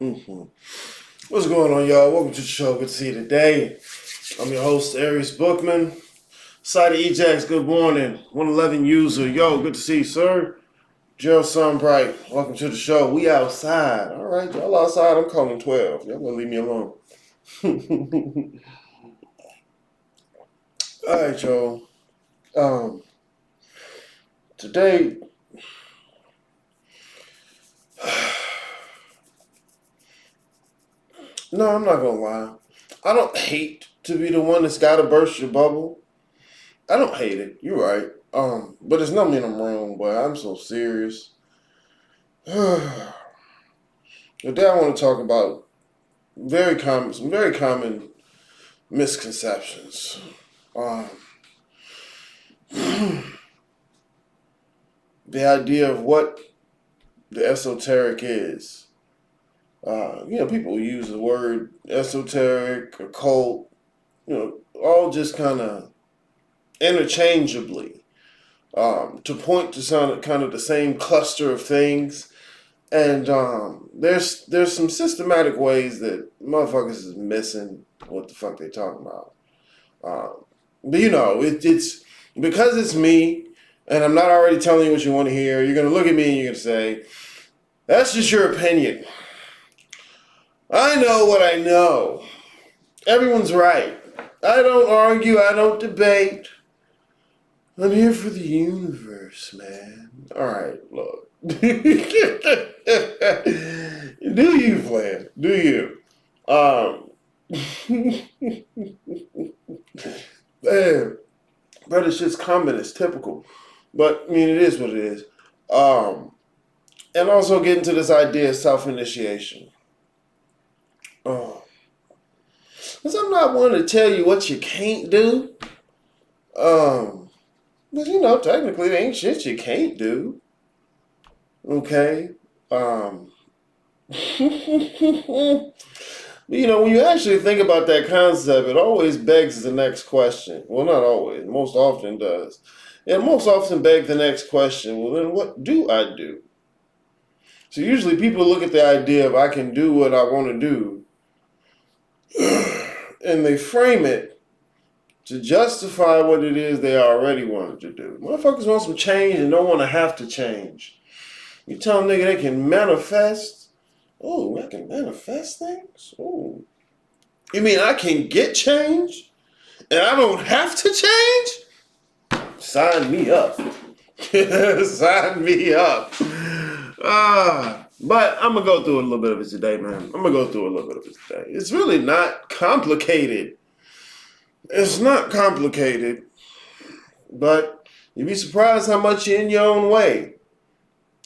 What's going on, y'all? Welcome to the show. Good to see you today. I'm your host, Aries Bookman. Side of Ejax, good morning. 111 user. Yo, good to see you, sir. Gerald Sunbright, welcome to the show. We outside. All right, y'all outside. I'm calling 12. Y'all gonna leave me alone. All right, y'all. Today, no, I'm not gonna lie. I don't hate to be the one that's gotta burst your bubble. I don't hate it. You're right. But it's not mean I'm wrong, but I'm so serious. Today I want to talk about some very common misconceptions. The idea of what the esoteric is. People use the word esoteric, occult, all just kind of interchangeably to point to some kind of the same cluster of things. And there's some systematic ways that motherfuckers is missing what the fuck they talking about. But it's because it's me, and I'm not already telling you what you want to hear. You're gonna look at me and you're gonna say, "That's just your opinion." I know what I know. Everyone's right. I don't argue. I don't debate. I'm here for the universe, man. All right, look. Do you, plan? Do you? Man, but it's just common. It's typical. But, I mean, it is what it is. And also get into this idea of self-initiation. Because I'm not one to tell you what you can't do. But, technically there ain't shit you can't do. Okay? When you actually think about that concept, it always begs the next question. Well, not always. Most often does. It most often begs the next question. Well, then what do I do? So usually people look at the idea of I can do what I want to do, and they frame it to justify what it is they already wanted to do. Motherfuckers want some change and don't want to have to change. You tell them nigga they can manifest. Oh, I can manifest things? Oh. You mean I can get change? And I don't have to change? Sign me up. Sign me up. But I'm going to go through a little bit of it today, man. It's really not complicated. It's not complicated. But you'd be surprised how much you're in your own way.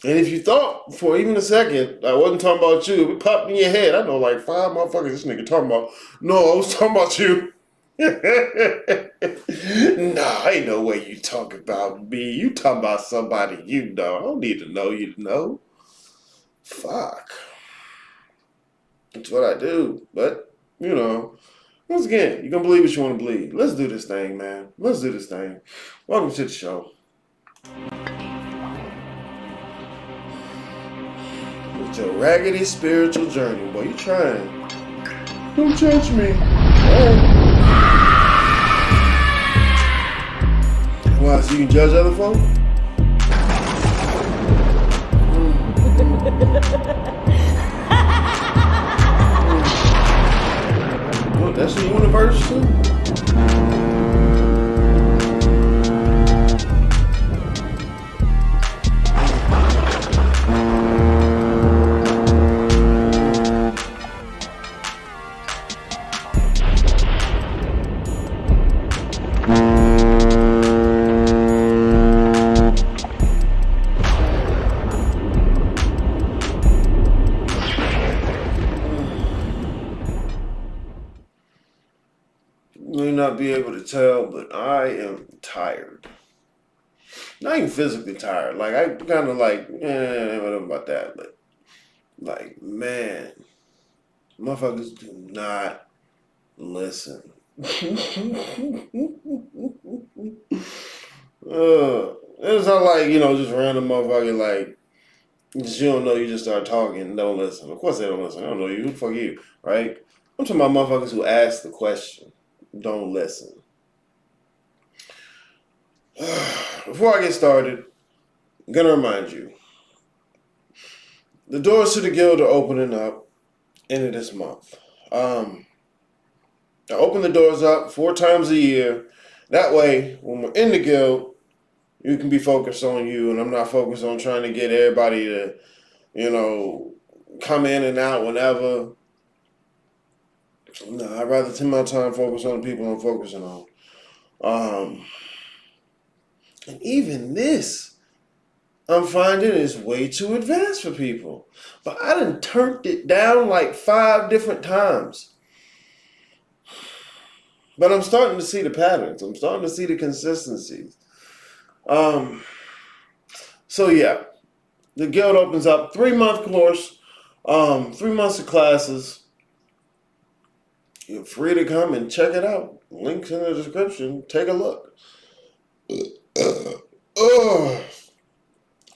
And if you thought for even a second I wasn't talking about you, it popped in your head. I know like 5 motherfuckers this nigga talking about. No, I was talking about you. Nah, ain't no way you talk about me. You talking about somebody you know. I don't need to know you to know. Fuck. That's what I do. But, once again, you gonna believe what you want to believe. Let's do this thing, man. Let's do this thing. Welcome to the show. It's your raggedy spiritual journey. Boy, you trying. Don't judge me. Why, so you can judge other folk? What, that's the universe too? Not be able to tell, but I am tired. Not even physically tired. Like I kind of whatever about that. But man, motherfuckers do not listen. It's not like just random motherfucker Just you don't know, you just start talking and don't listen. Of course they don't listen. I don't know you. Who the fuck are you, right? I'm talking about motherfuckers who ask the question, don't listen. Before I get started, I'm gonna remind you, the doors to the guild are opening up end of this month. I open the doors up 4 times a year. That way, when we're in the guild, you can be focused on you, and I'm not focused on trying to get everybody to, come in and out whenever. No, I'd rather take my time focus on the people I'm focusing on. And even this, I'm finding is way too advanced for people. But I done turned it down like 5 different times. But I'm starting to see the patterns. I'm starting to see the consistencies. So yeah, the guild opens up 3-month course, 3 months of classes. You're free to come and check it out. Links in the description. Take a look.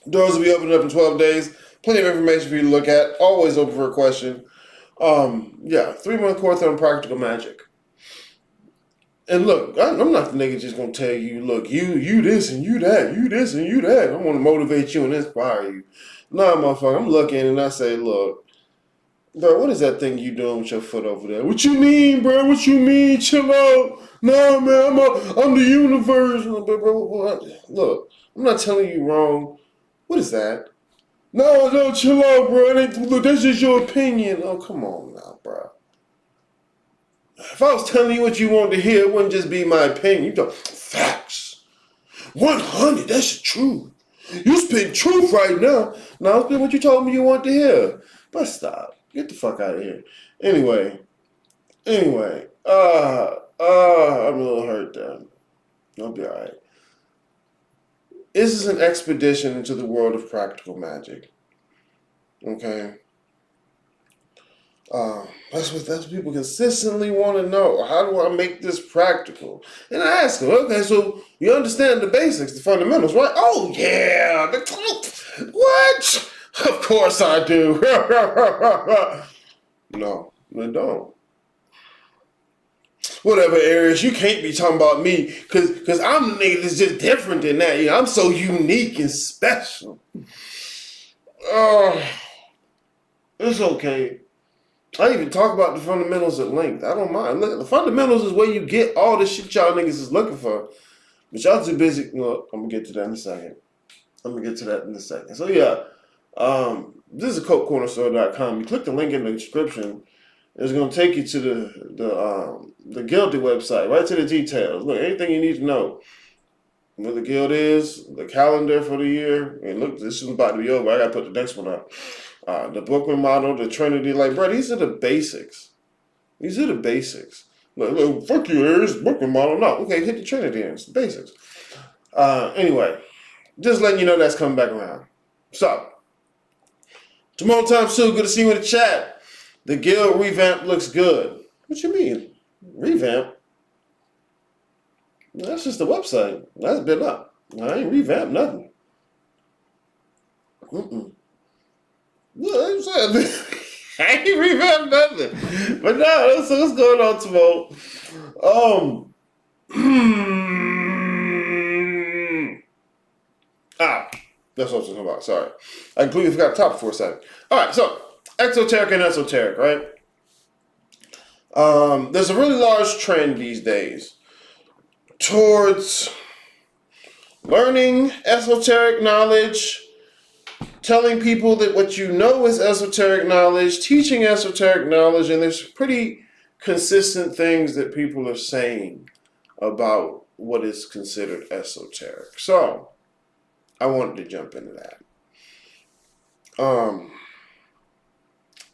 Doors will be opening up in 12 days. Plenty of information for you to look at. Always open for a question. 3-month course on practical magic. And look, I'm not the nigga just gonna tell you, look, you this and you that, you this and you that. I want to motivate you and inspire you. Nah, motherfucker, I'm looking and I say, look, bro, what is that thing you doing with your foot over there? What you mean, bro? What you mean? Chill out. Nah, man, I'm the universe. Bro, look, I'm not telling you wrong. What is that? No, chill out, bro. Look, that's just your opinion. Oh, come on now, bro. If I was telling you what you wanted to hear, it wouldn't just be my opinion. You know, facts. 100, that's the truth. You spit truth right now. Now I'm spitting what you told me you want to hear. But stop. Get the fuck out of here. Anyway. I'm a little hurt there. I'll be alright. This is an expedition into the world of practical magic. Okay? That's what people consistently want to know. How do I make this practical? And I ask them, okay, so you understand the basics, the fundamentals, right? Oh, yeah. What? Of course I do. No, I don't. Whatever areas, you can't be talking about me because I'm the nigga that's just different than that. I'm so unique and special. It's okay. I even talk about the fundamentals at length. I don't mind. Look, the fundamentals is where you get all the shit y'all niggas is looking for. But y'all too busy. Look, I'm going to get to that in a second. So yeah, this is CokeCornerStore.com. You click the link in the description. It's going to take you to the Guilty website, right to the details. Look, anything you need to know. What the guild is, the calendar for the year. And look, this is about to be over. I got to put the next one up. The Bookman model, the Trinity. Like, bro, these are the basics. Look, fuck you, Aries. Bookman model. No, okay, hit the Trinity in. It's the basics. Anyway, just letting you know that's coming back around. So, tomorrow time soon. Good to see you in the chat. The guild revamp looks good. What you mean? Revamp? That's just the website. That's been up. I ain't revamped nothing. What I'm saying? I ain't revamped nothing. But no, so what's going on, Timo? That's what I was talking about. Sorry. I completely forgot the topic for a second. Alright, so Exoteric and Esoteric, right? There's a really large trend these days towards learning esoteric knowledge, telling people that what you know is esoteric knowledge, teaching esoteric knowledge, and there's pretty consistent things that people are saying about what is considered esoteric. So, I wanted to jump into that.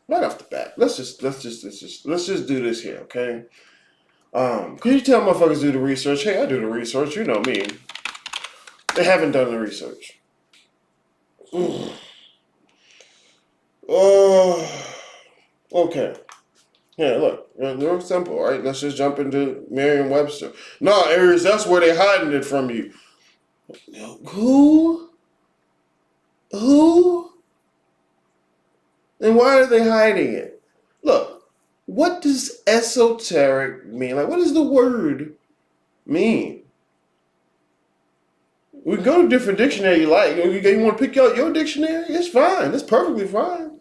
Right off the bat, let's just do this here, okay? Can you tell motherfuckers do the research? Hey, I do the research. You know me. They haven't done the research. Okay. Yeah, look, real simple, right? Let's just jump into Merriam-Webster. No, Aries, that's where they're hiding it from you. Who? And why are they hiding it? Look, what does esoteric mean? Like, what does the word mean? We can go to different dictionary you like. You want to pick out your dictionary? It's fine. It's perfectly fine.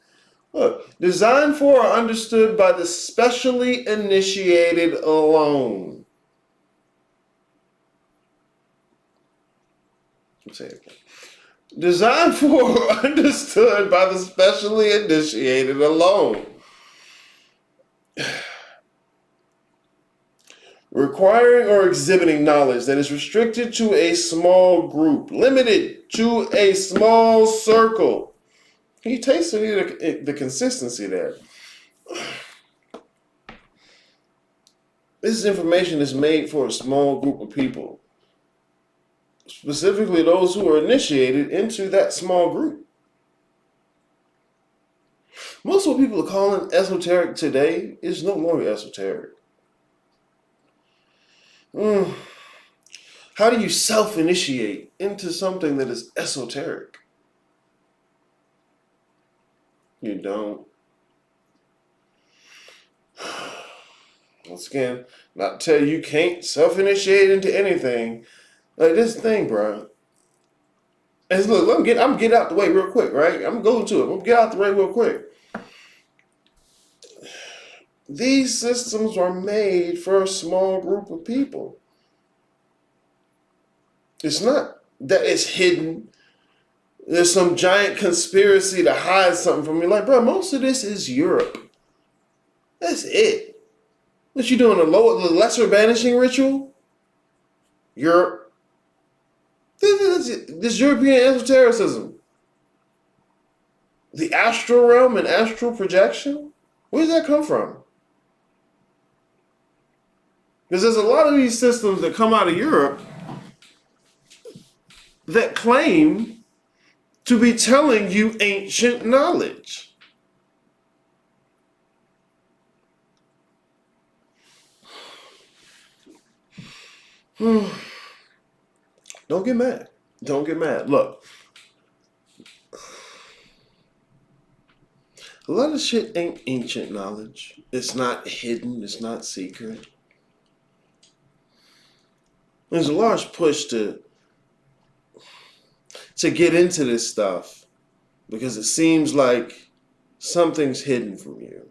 Look, designed for or understood by the specially initiated alone. Let's say it again. Designed for or understood by the specially initiated alone. Requiring or exhibiting knowledge that is restricted to a small group, limited to a small circle. Can you taste the consistency there? This information is made for a small group of people, specifically those who are initiated into that small group. Most of what people are calling esoteric today is no longer esoteric. How do you self-initiate into something that is esoteric? You don't. Once again, not to tell you can't self-initiate into anything. Like this thing, bro. And look, I'm getting out the way real quick, right? I'm going to it. I'm gonna get out the way real quick. These systems are made for a small group of people. It's not that it's hidden. There's some giant conspiracy to hide something from you. Like, bro, most of this is Europe. That's it. What you doing, the lesser banishing ritual? Europe. This European esotericism. The astral realm and astral projection? Where does that come from? Because there's a lot of these systems that come out of Europe that claim to be telling you ancient knowledge. Don't get mad. Don't get mad. Look, a lot of shit ain't ancient knowledge. It's not hidden. It's not secret. There's a large push to get into this stuff because it seems like something's hidden from you.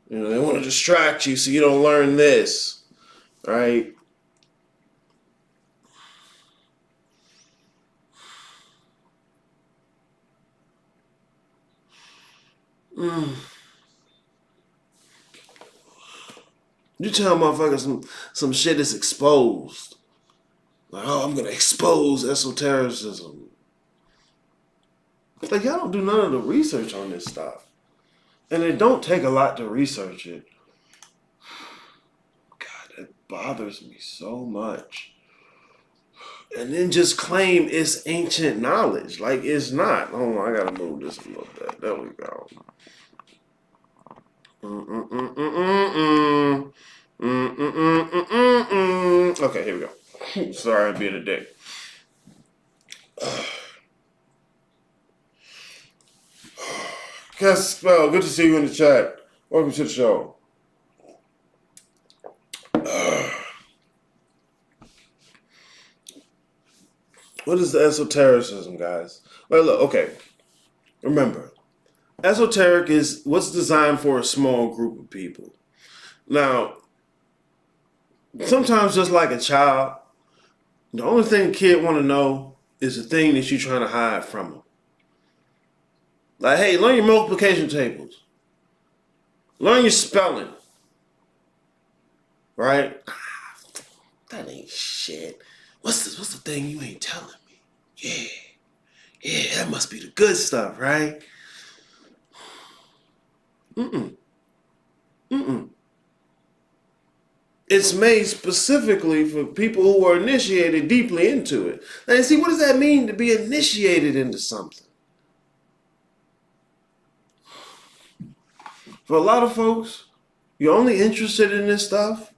You know, they want to distract you so you don't learn this, right? You tell motherfuckers some shit is exposed. Like, oh, I'm going to expose esotericism. Like, y'all don't do none of the research on this stuff. And it don't take a lot to research it. God, that bothers me so much. And then just claim it's ancient knowledge. Like, it's not. Oh, I got to move this a little bit. There we go. Okay, here we go. Sorry, I'm being a dick. Guess, well, good to see you in the chat. Welcome to the show. What is the esotericism, guys? Well, look, okay. Remember, esoteric is what's designed for a small group of people. Now, sometimes just like a child, the only thing a kid want to know is the thing that you're trying to hide from them. Like, hey, learn your multiplication tables. Learn your spelling. Right? That ain't shit. What's the thing you ain't telling me? Yeah, that must be the good stuff, right? It's made specifically for people who are initiated deeply into it. Now, see, what does that mean to be initiated into something? For a lot of folks, you're only interested in this stuff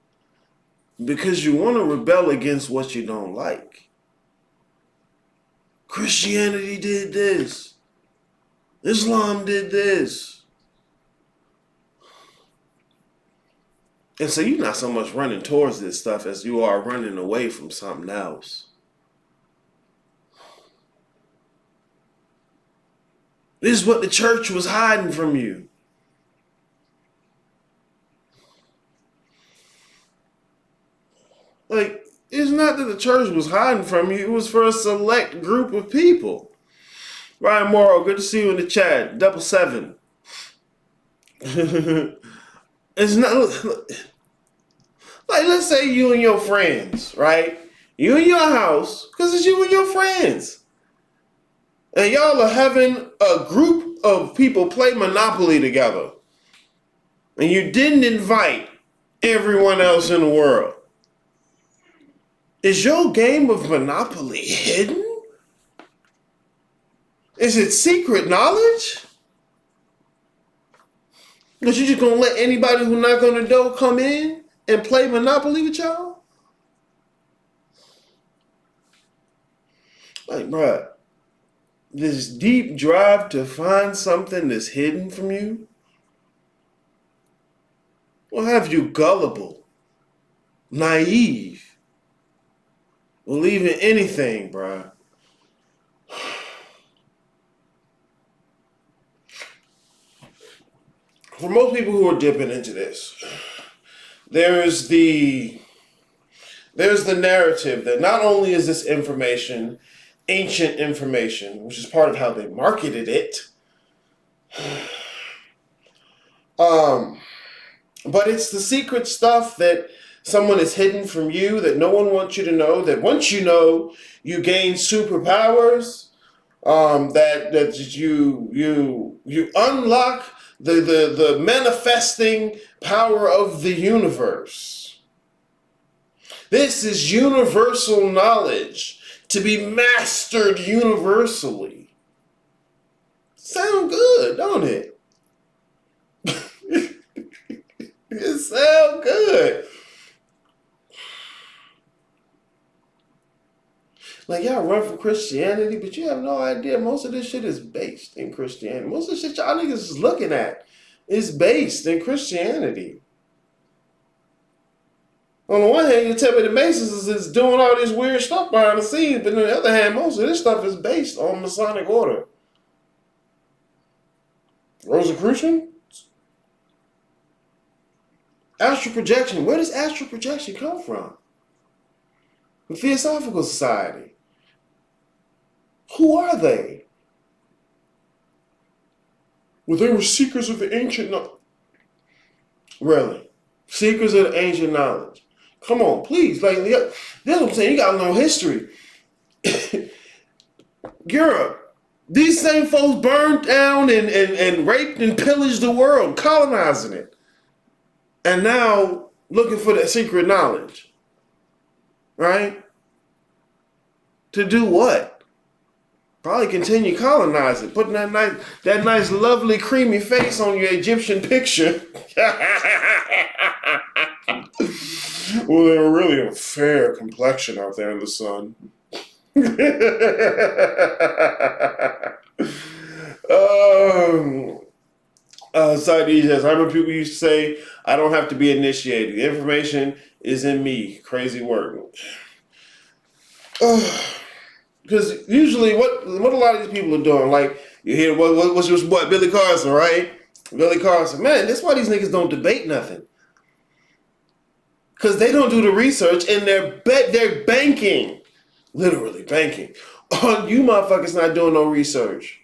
because you want to rebel against what you don't like. Christianity did this. Islam did this. And so you're not so much running towards this stuff as you are running away from something else. This is what the church was hiding from you. Like, it's not that the church was hiding from you. It was for a select group of people. Ryan Morrow, good to see you in the chat. 777. It's not... Like, let's say you and your friends, right? You in your house, because it's you and your friends. And y'all are having a group of people play Monopoly together. And you didn't invite everyone else in the world. Is your game of Monopoly hidden? Is it secret knowledge? Because you just gonna let anybody who knock on the door come in and play Monopoly with y'all? Like, bruh, this deep drive to find something that's hidden from you will have you gullible, naive, believing anything, bruh. For most people who are dipping into this, there's the narrative that not only is this information ancient information, which is part of how they marketed it, but it's the secret stuff that someone is hidden from you, that no one wants you to know, that once you know, you gain superpowers, that you unlock the manifesting power of the universe. This is universal knowledge to be mastered universally. Sound good, don't it? It sound good. Like, y'all run from Christianity, but you have no idea most of this shit is based in Christianity. Most of the shit y'all niggas is looking at is based in Christianity. On the one hand, you tell me the Masons is doing all this weird stuff behind the scenes, but on the other hand, most of this stuff is based on Masonic order. Rosicrucian? Astral projection. Where does astral projection come from? The Theosophical Society. Who are they? Well, they were seekers of the ancient knowledge. Really? Seekers of the ancient knowledge. Come on, please. Like, that's what I'm saying. You got no history. Europe. These same folks burned down and raped and pillaged the world, colonizing it. And now looking for that secret knowledge. Right? To do what? Probably continue colonizing, putting that nice, lovely, creamy face on your Egyptian picture. Well, they were really a fair complexion out there in the sun. Saeed says, I remember people used to say, I don't have to be initiated. The information is in me. Crazy word. Because usually what a lot of these people are doing, like, you hear what Billy Carson, right? Billy Carson. Man, that's why these niggas don't debate nothing. Because they don't do the research, and they're banking, literally banking, on you motherfuckers not doing no research.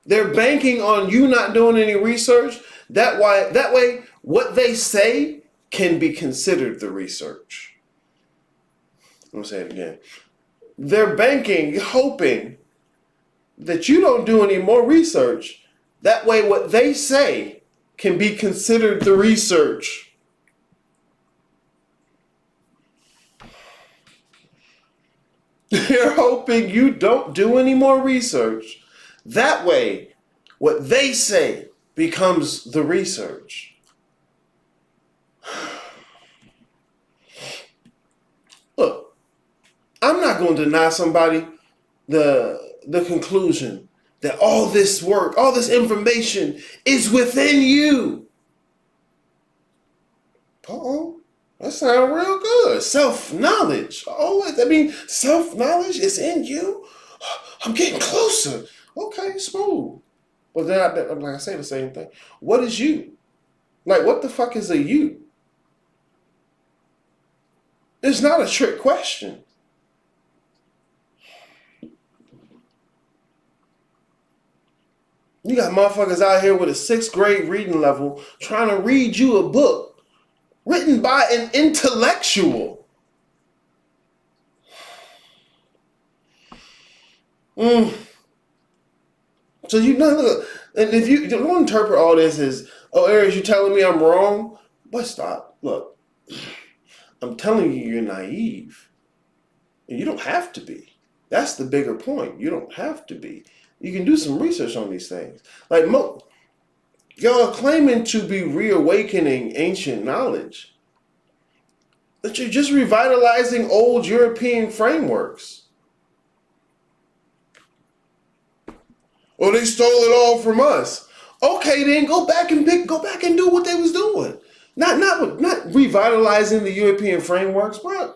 They're banking on you not doing any research. That way, what they say can be considered the research. I'm going to say it again. They're banking, hoping that you don't do any more research. That way, what they say can be considered the research. They're hoping you don't do any more research. That way, what they say becomes the research. Look, I'm not going to deny somebody the conclusion that all this work, all this information is within you. Uh-oh. That sounds real good. Self-knowledge. Self-knowledge is in you. I'm getting closer. Okay, smooth. But then, like I say the same thing. What is you? Like, what the fuck is a you? It's not a trick question. You got motherfuckers out here with a 6th grade reading level trying to read you a book written by an intellectual. So look, and if you don't interpret all this as, oh, Aries, you telling me I'm wrong? But stop. Look, I'm telling you, you're naive. And you don't have to be. That's the bigger point. You don't have to be. You can do some research on these things. Like, y'all are claiming to be reawakening ancient knowledge, but you're just revitalizing old European frameworks. Or they stole it all from us. Okay, then go back and do what they was doing. Not revitalizing the European frameworks, bro.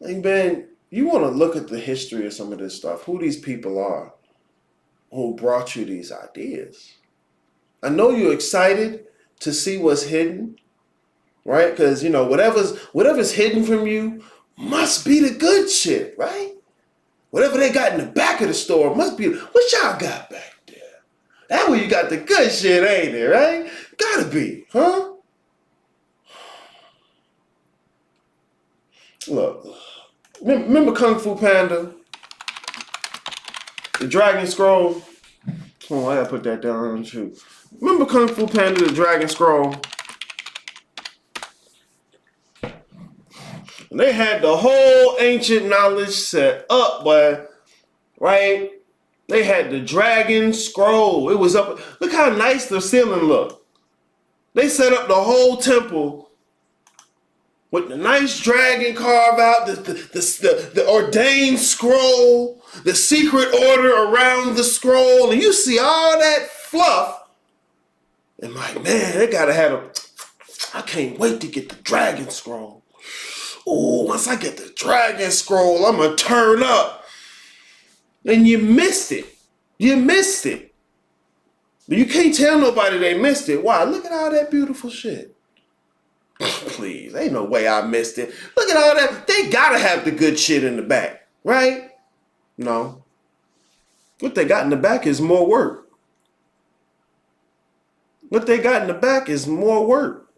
Hey, man, you want to look at the history of some of this stuff, who these people are, who brought you these ideas. I know you're excited to see what's hidden, right? Because, whatever's hidden from you must be the good shit, right? Whatever they got in the back of the store must be, what y'all got back there? That way you got the good shit, ain't it, right? Gotta be, huh? Look, remember Kung Fu Panda? The Dragon Scroll? Oh, I gotta put that down too. Remember Kung Fu Panda, the Dragon Scroll? And they had the whole ancient knowledge set up, boy, right? They had the Dragon Scroll. It was up. Look how nice the ceiling looked. They set up the whole temple with the nice dragon carve out, the ordained scroll, the secret order around the scroll, and you see all that fluff. And like, man, they gotta have I can't wait to get the Dragon Scroll. Oh, once I get the Dragon Scroll, I'm gonna turn up. And you missed it. You missed it. But you can't tell nobody they missed it. Why? Look at all that beautiful shit. Please, ain't no way I missed it. Look at all that. They gotta have the good shit in the back, right? No. What they got in the back is more work. What they got in the back is more work.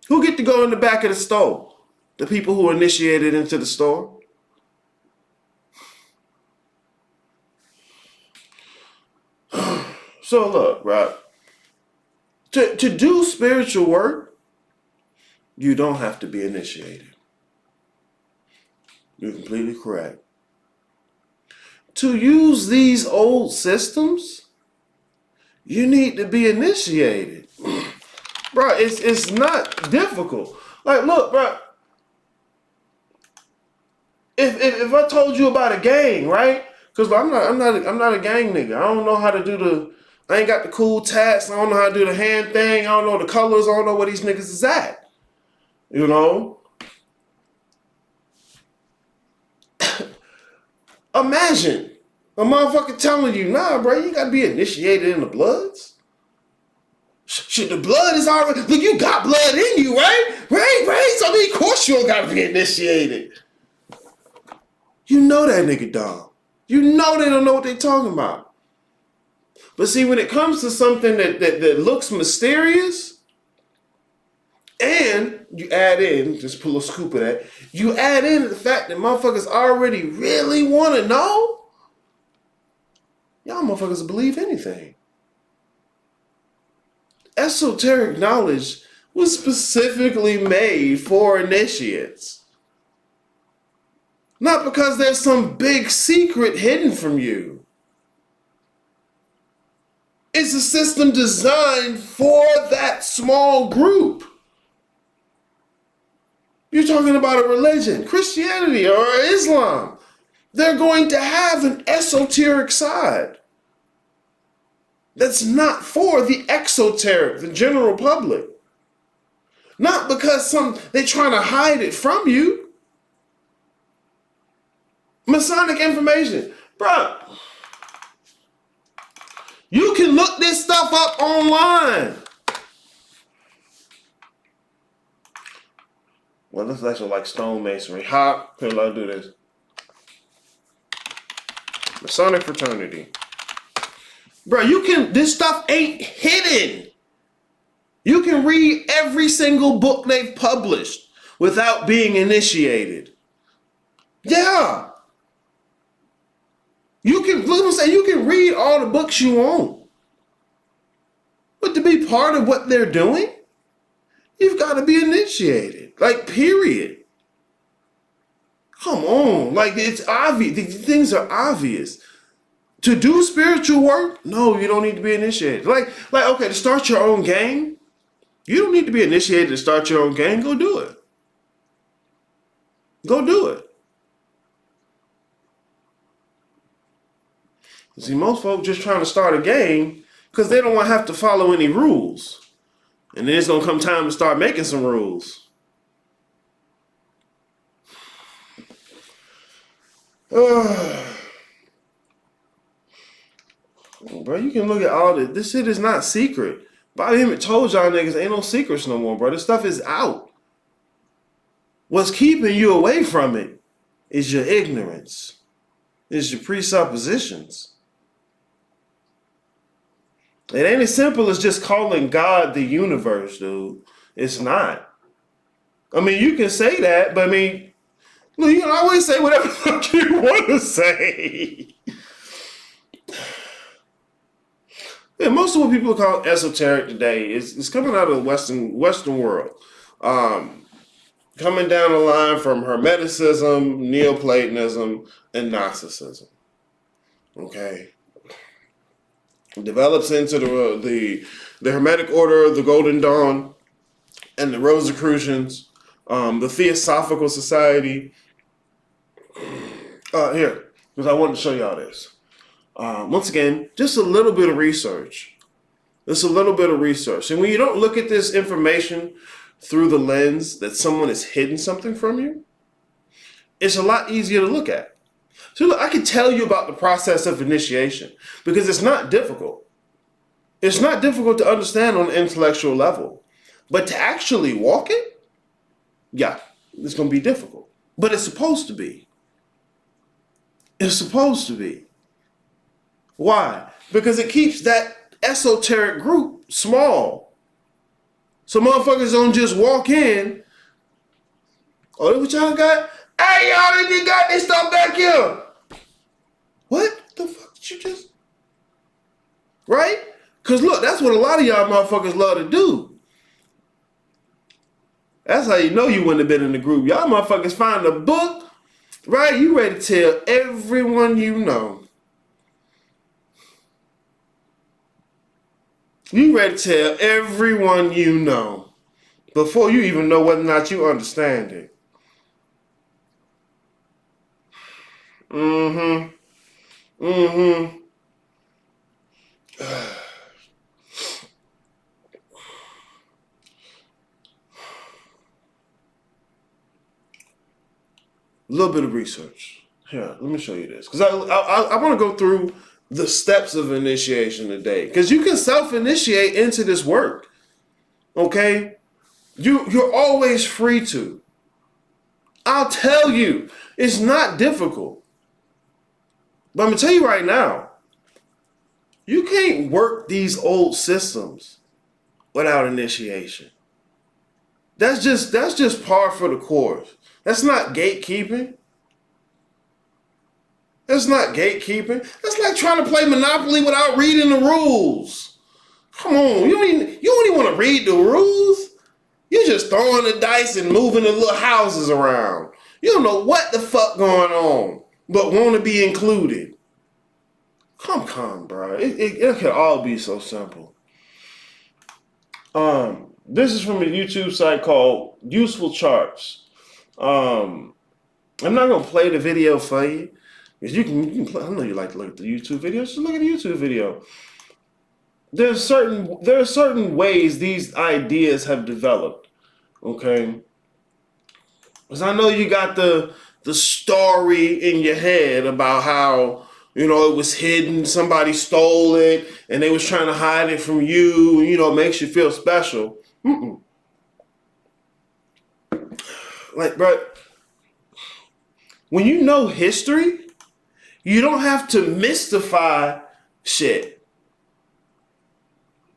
Who get to go in the back of the store? The people who are initiated into the store. So look, right? To do spiritual work, you don't have to be initiated. You're completely correct. To use these old systems, you need to be initiated. Bro, it's not difficult. Like, look, bro. If I told you about a gang, right? Because I'm not a gang nigga. I don't know how to do I ain't got the cool tats. I don't know how to do the hand thing. I don't know the colors. I don't know where these niggas is at. You know? Imagine a motherfucker telling you, nah, bro, you gotta be initiated in the Bloods. Shit, the blood is already, look, you got blood in you, right? Right? So, of course you don't gotta be initiated. You know that nigga dumb. You know they don't know what they talking about. But see, when it comes to something that looks mysterious, and you add in, just pull a scoop of that, you add in the fact that motherfuckers already really want to know, y'all motherfuckers will believe anything. Esoteric knowledge was specifically made for initiates. Not because there's some big secret hidden from you. It's a system designed for that small group. You're talking about a religion, Christianity or Islam. They're going to have an esoteric side that's not for the exoteric, the general public. Not because they're trying to hide it from you. Masonic information. Bro, you can look this stuff up online. Well, this is actually like stonemasonry. Hop, here, let's do this. Masonic fraternity. Bro, this stuff ain't hidden. You can read every single book they've published without being initiated. Yeah. You can read all the books you want. But to be part of what they're doing, you've got to be initiated. Like, period. Come on. Like, it's obvious. These things are obvious. To do spiritual work, no, you don't need to be initiated. Like, okay, to start your own gang, you don't need to be initiated to start your own gang. Go do it. Go do it. See, most folks just trying to start a gang because they don't want to have to follow any rules. And then it's going to come time to start making some rules. Bro, you can look at all this. This shit is not secret. Bobby Emmett told y'all niggas ain't no secrets no more, bro. This stuff is out. What's keeping you away from it is your ignorance. It's your presuppositions. It ain't as simple as just calling God the universe, dude. It's not. I mean, you can say that, but I mean, you can always say whatever the fuck you want to say. Yeah, most of what people call esoteric today is coming out of the Western world. Coming down the line from Hermeticism, Neoplatonism, and Gnosticism. Okay. Develops into the Hermetic Order, the Golden Dawn, and the Rosicrucians, the Theosophical Society. Here, because I wanted to show y'all this. Once again, just a little bit of research. Just a little bit of research. And when you don't look at this information through the lens that someone has hidden something from you, it's a lot easier to look at. So look, I can tell you about the process of initiation because it's not difficult. It's not difficult to understand on an intellectual level. But to actually walk it, yeah, it's going to be difficult. But it's supposed to be. It's supposed to be. Why? Because it keeps that esoteric group small. So motherfuckers don't just walk in. Oh, what y'all got? Hey, y'all, you got this stuff back here. What the fuck did you just? Right? Because look, that's what a lot of y'all motherfuckers love to do. That's how you know you wouldn't have been in the group. Y'all motherfuckers find a book, right? You ready to tell everyone you know. You ready to tell everyone you know before you even know whether or not you understand it. A little bit of research. Here, let me show you this. Because I want to go through the steps of initiation today. Because you can self-initiate into this work. Okay? You're always free to. I'll tell you, it's not difficult. But I'm going to tell you right now, you can't work these old systems without initiation. That's just par for the course. That's not gatekeeping. That's not gatekeeping. That's like trying to play Monopoly without reading the rules. Come on, you don't even want to read the rules. You're just throwing the dice and moving the little houses around. You don't know what the fuck going on, but want to be included. Come, bro. It could all be so simple. This is from a YouTube site called Useful Charts. I'm not gonna play the video for you because you can play. I know you like to look at the YouTube videos. Just look at the YouTube video. There are certain ways these ideas have developed. Okay, because I know you got the story in your head about how it was hidden, somebody stole it, and they was trying to hide it from you. It makes you feel special. Like, bro, when you know history, you don't have to mystify shit.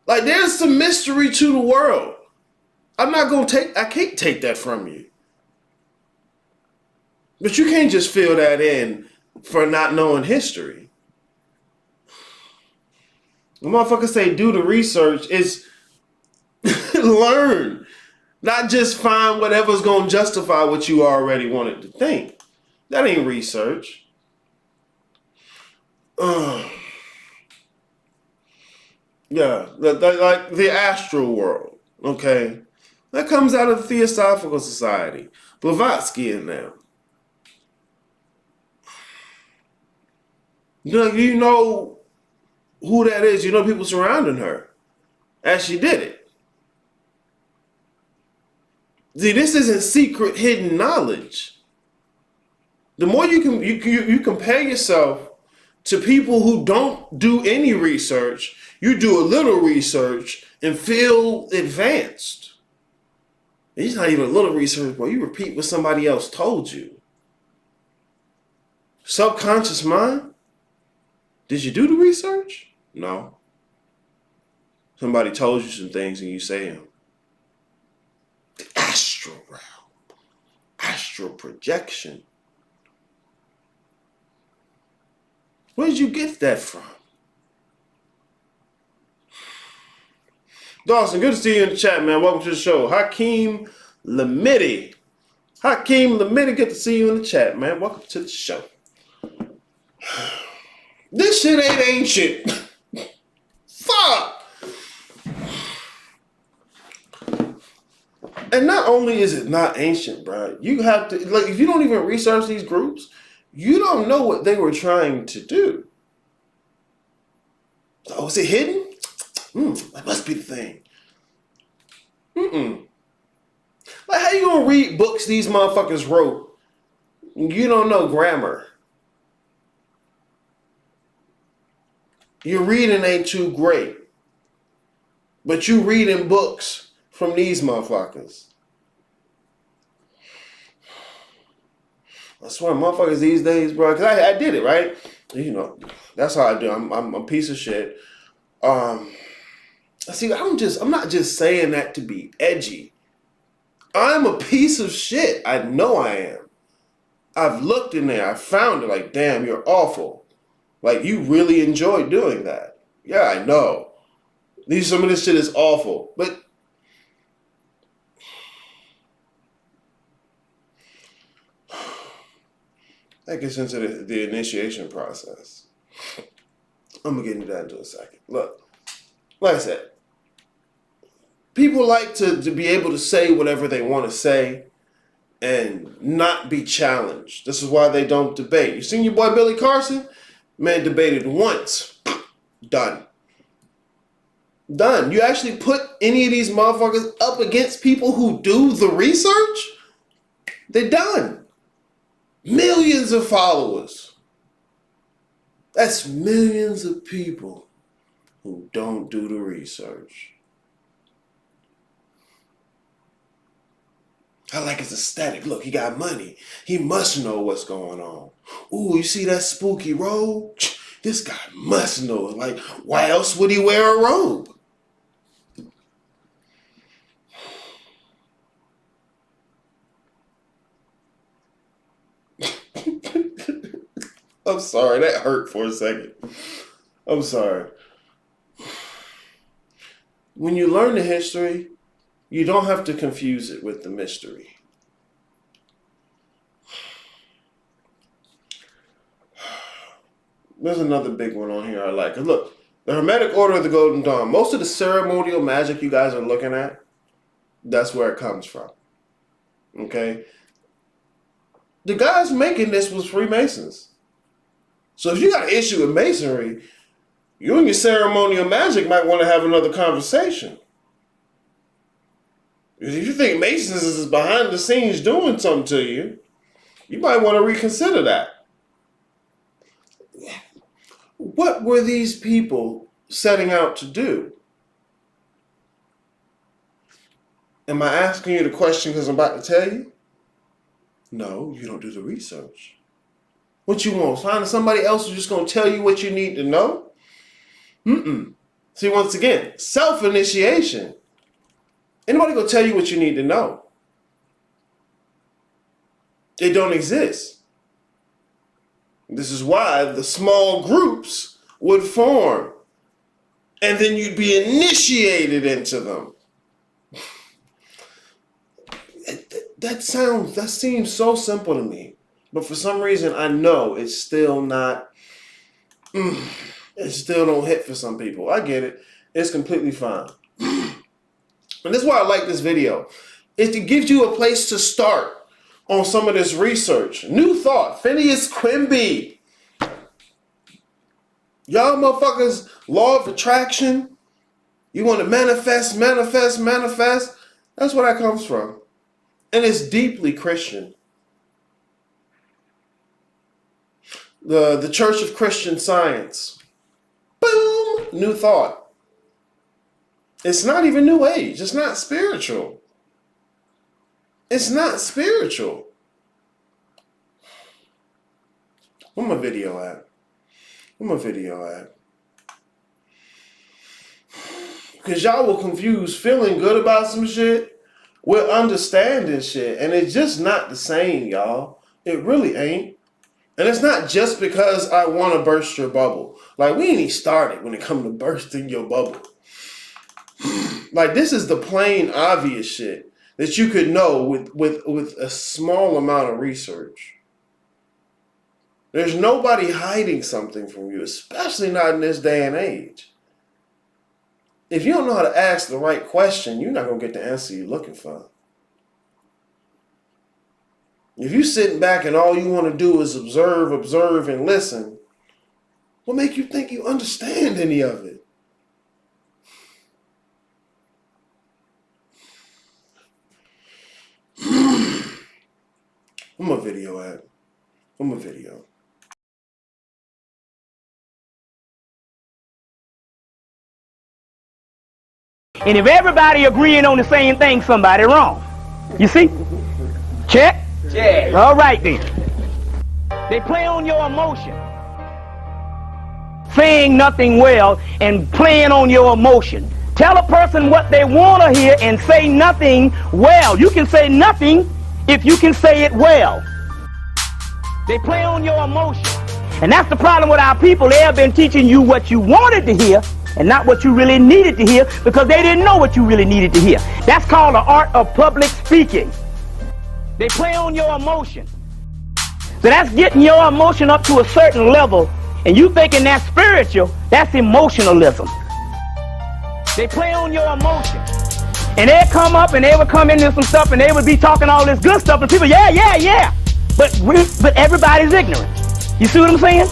Like, there's some mystery to the world. I can't take that from you. But you can't just fill that in for not knowing history. The motherfuckers say do the research is learn. Not just find whatever's going to justify what you already wanted to think. That ain't research. Yeah, like the astral world, okay? That comes out of the Theosophical Society. Blavatsky in them. You know who that is. You know people surrounding her as she did it. See, this isn't secret, hidden knowledge. The more you compare yourself to people who don't do any research, you do a little research and feel advanced. It's not even a little research, but you repeat what somebody else told you. Subconscious mind? Did you do the research? No. Somebody told you some things and you say them. The astral realm. Astral projection. Where did you get that from? Dawson, good to see you in the chat, man. Welcome to the show. Hakeem Lamidi. Good to see you in the chat, man. Welcome to the show. This shit ain't ancient. Fuck. And not only is it not ancient, bro, you have to, like, if you don't even research these groups, you don't know what they were trying to do. Oh, is it hidden? That must be the thing. Like, how you gonna read books these motherfuckers wrote and you don't know grammar? Your reading ain't too great. But you reading books from these motherfuckers. I swear, motherfuckers these days, bro, because I did it, right? That's how I do. I'm a piece of shit. See, I'm not just saying that to be edgy. I'm a piece of shit. I know I am. I've looked in there. I found it. Like, damn, you're awful. Like, you really enjoy doing that. Yeah, I know. Some of this shit is awful. But that gets into the initiation process. I'm going to get into that in a second. Look, like I said, people like to be able to say whatever they want to say and not be challenged. This is why they don't debate. You seen your boy Billy Carson? Man debated once. Done. You actually put any of these motherfuckers up against people who do the research? They're done. Millions of followers. That's millions of people who don't do the research. I like his aesthetic. Look, he got money. He must know what's going on. Ooh, you see that spooky robe? This guy must know. Like, why else would he wear a robe? I'm sorry, that hurt for a second. I'm sorry. When you learn the history, you don't have to confuse it with the mystery. There's another big one on here I like. Look, the Hermetic Order of the Golden Dawn. Most of the ceremonial magic you guys are looking at, that's where it comes from. Okay? The guys making this was Freemasons. So if you got an issue with Masonry, you and your ceremonial magic might want to have another conversation. If you think Masons is behind the scenes doing something to you, you might want to reconsider that. What were these people setting out to do? Am I asking you the question because I'm about to tell you? No, you don't do the research. What you want? Find somebody else who's just going to tell you what you need to know? See, once again, self-initiation. Anybody going to tell you what you need to know? They don't exist. This is why the small groups would form. And then you'd be initiated into them. That seems so simple to me. But for some reason, I know it's still not, it still don't hit for some people. I get it. It's completely fine. And this is why I like this video. It gives you a place to start on some of this research. New Thought, Phineas Quimby. Y'all motherfuckers, law of attraction. You want to manifest. That's where that comes from. And it's deeply Christian. The Church of Christian Science. Boom! New Thought. It's not even New Age. It's not spiritual. It's not spiritual. Where my video at? Because y'all will confuse feeling good about some shit with understanding shit. And it's just not the same, y'all. It really ain't. And it's not just because I want to burst your bubble. Like, we ain't even started when it comes to bursting your bubble. Like, this is the plain obvious shit that you could know with a small amount of research. There's nobody hiding something from you, especially not in this day and age. If you don't know how to ask the right question, you're not going to get the answer you're looking for. If you're sitting back and all you want to do is observe, and listen, what make you think you understand any of it? Where my video at? Where my video? And if everybody agreeing on the same thing, somebody wrong. You see? Check? Check. All right then. They play on your emotion. Saying nothing well and playing on your emotion. Tell a person what they want to hear and say nothing well. You can say nothing if you can say it well. They play on your emotion. And that's the problem with our people. They have been teaching you what you wanted to hear and not what you really needed to hear because they didn't know what you really needed to hear. That's called the art of public speaking. They play on your emotion. So that's getting your emotion up to a certain level, and you thinking that's spiritual, that's emotionalism. They play on your emotion. And they'll come up and they would come into some stuff and they would be talking all this good stuff and people, yeah. But everybody's ignorant. You see what I'm saying?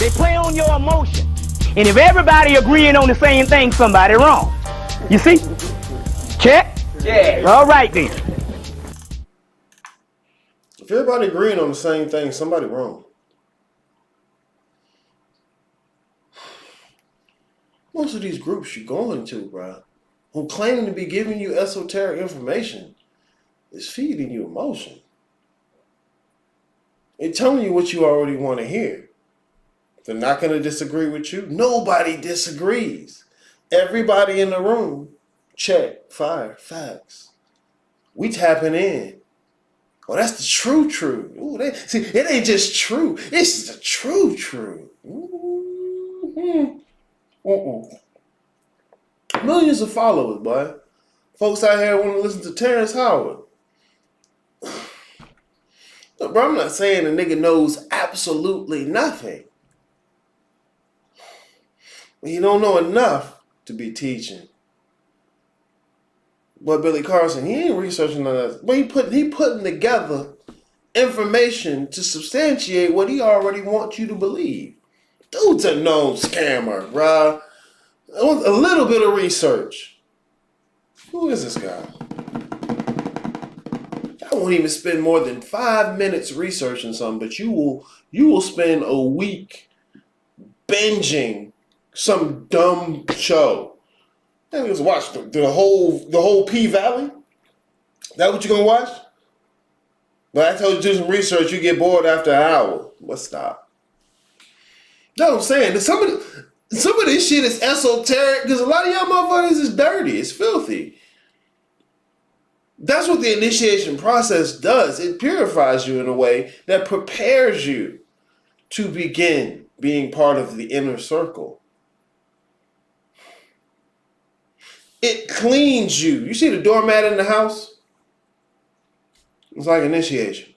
They play on your emotion. And if everybody agreeing on the same thing, somebody wrong. You see? Check? Check. All right then. If everybody agreeing on the same thing, somebody wrong. Most of these groups you're going to, bro, who claim to be giving you esoteric information, is feeding you emotion. They're telling you what you already want to hear. They're not going to disagree with you. Nobody disagrees. Everybody in the room, check, fire, facts. We tapping in. Oh, that's the true. Ooh, see, it ain't just true. It's the true. Millions of followers, boy. Folks out here want to listen to Terrence Howard. Look, bro, I'm not saying a nigga knows absolutely nothing. You don't know enough to be teaching. But Billy Carson, he ain't researching none of that. But he putting together information to substantiate what he already wants you to believe. Dude's a known scammer, bruh. A little bit of research. Who is this guy? I won't even spend more than 5 minutes researching something, but you will spend a week binging some dumb show. Then just watch the whole P Valley. That what you gonna watch? But I told you to do some research, you get bored after an hour. But stop. That's what I'm saying. Some of this shit is esoteric because a lot of y'all motherfuckers is dirty. It's filthy. That's what the initiation process does. It purifies you in a way that prepares you to begin being part of the inner circle. It cleans you. You see the doormat in the house? It's like initiation.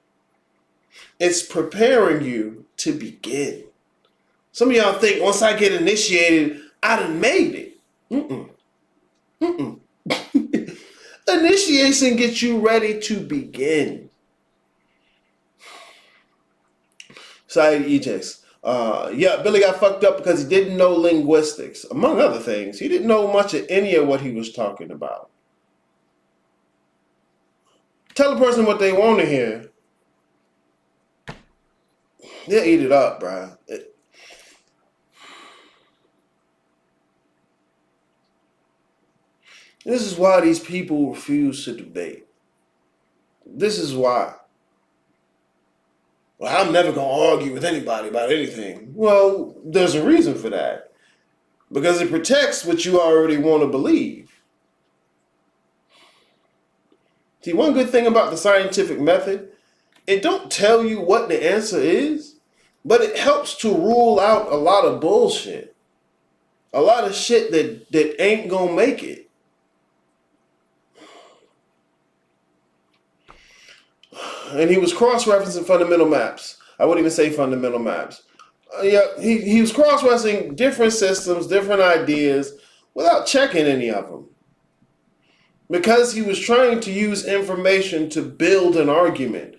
It's preparing you to begin. Some of y'all think once I get initiated, I done made it. Initiation gets you ready to begin. Side ejects. Billy got fucked up because he didn't know linguistics. Among other things, he didn't know much of any of what he was talking about. Tell a person what they want to hear. They'll eat it up, bruh. This is why these people refuse to debate. This is why. Well, I'm never going to argue with anybody about anything. Well, there's a reason for that. Because it protects what you already want to believe. See, one good thing about the scientific method, it don't tell you what the answer is, but it helps to rule out a lot of bullshit. A lot of shit that ain't going to make it. And he was cross-referencing fundamental maps. I wouldn't even say fundamental maps. He was cross-referencing different systems, different ideas, without checking any of them. Because he was trying to use information to build an argument.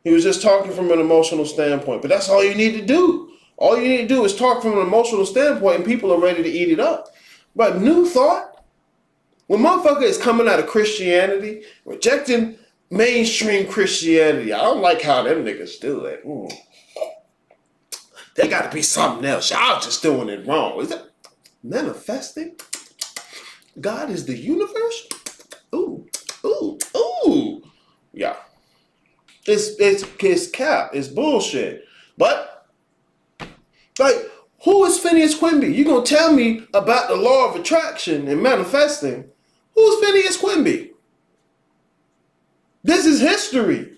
He was just talking from an emotional standpoint. But that's all you need to do. All you need to do is talk from an emotional standpoint and people are ready to eat it up. But new thought? When motherfucker is coming out of Christianity, rejecting mainstream Christianity, I don't like how them niggas do it. There got to be something else. Y'all just doing it wrong. Is that manifesting? God is the universe? Ooh. Yeah. It's cap. It's bullshit. But, like, who is Phineas Quimby? You gonna tell me about the law of attraction and manifesting? Who's Phineas Quimby? This is history.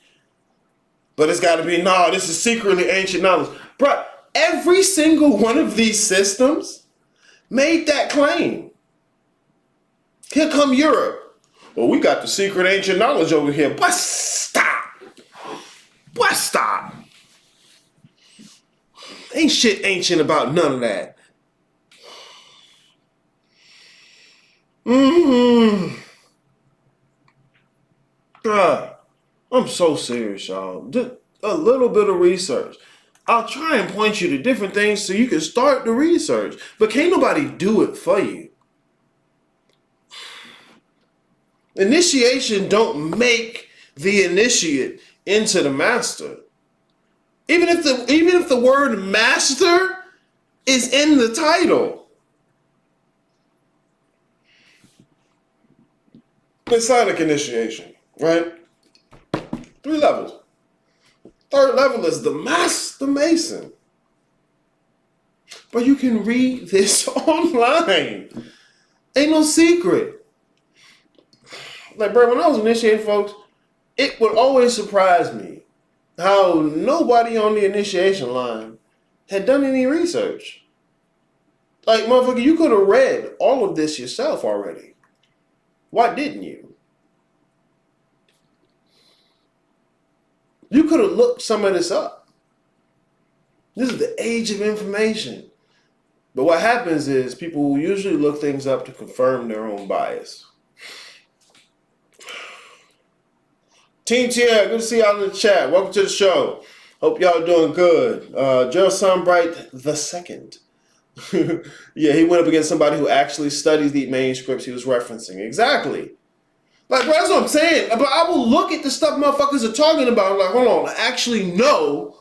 But it's got to be, this is secretly ancient knowledge. Bro, every single one of these systems made that claim. Here come Europe. Well, we got the secret ancient knowledge over here. But stop. Ain't shit ancient about none of that. I'm so serious, y'all. Just a little bit of research. I'll try and point you to different things so you can start the research. But can't nobody do it for you. Initiation don't make the initiate into the master. Even if the word master is in the title. Masonic initiation, right? 3 levels. 3rd level is the Master Mason. But you can read this online. Ain't no secret. Like, bro, when I was initiating folks, it would always surprise me how nobody on the initiation line had done any research. Like, motherfucker, you could have read all of this yourself already. Why didn't you? You could have looked some of this up. This is the age of information. But what happens is people will usually look things up to confirm their own bias. Team Tier, good to see y'all in the chat. Welcome to the show. Hope y'all doing good. Gerald Sunbright the second. Yeah, he went up against somebody who actually studies the manuscripts he was referencing. Exactly. Like, bro, that's what I'm saying. But I will look at the stuff motherfuckers are talking about. I'm like, hold on, I actually know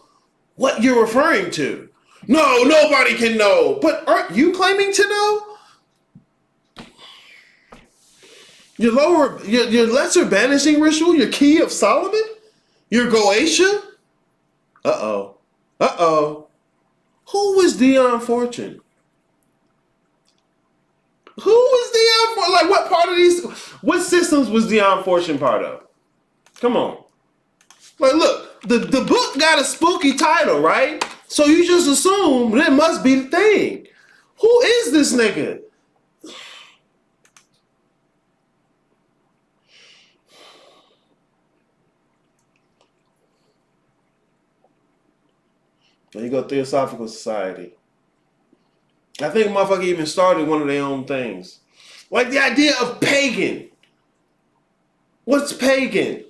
what you're referring to. No, nobody can know. But aren't you claiming to know? Your lesser banishing ritual, your key of Solomon, your Goetia. Uh-oh. Who was Dion Fortune? Who was Dion Fortune? Like, what part of these, what systems was Dion Fortune part of? Come on. Like, look, the book got a spooky title, right? So you just assume it must be the thing. Who is this nigga? There you go, Theosophical Society. I think motherfucker even started one of their own things. Like the idea of pagan. What's pagan?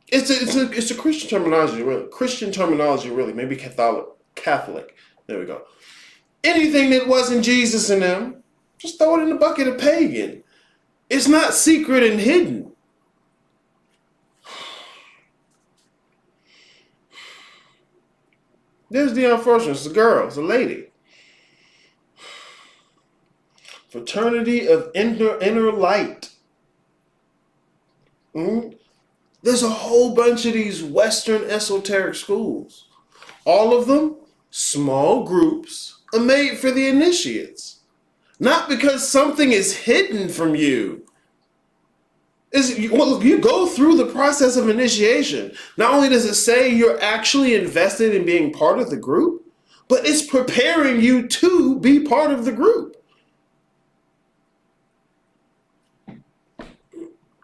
It's a Christian terminology, really. Christian terminology, really. Maybe Catholic. There we go. Anything that wasn't Jesus in them, just throw it in the bucket of pagan. It's not secret and hidden. There's the unfortunate. It's a girl. It's a lady. Fraternity of Inner Light. There's a whole bunch of these Western esoteric schools. All of them, small groups, are made for the initiates. Not because something is hidden from you. You go through the process of initiation. Not only does it say you're actually invested in being part of the group, but it's preparing you to be part of the group.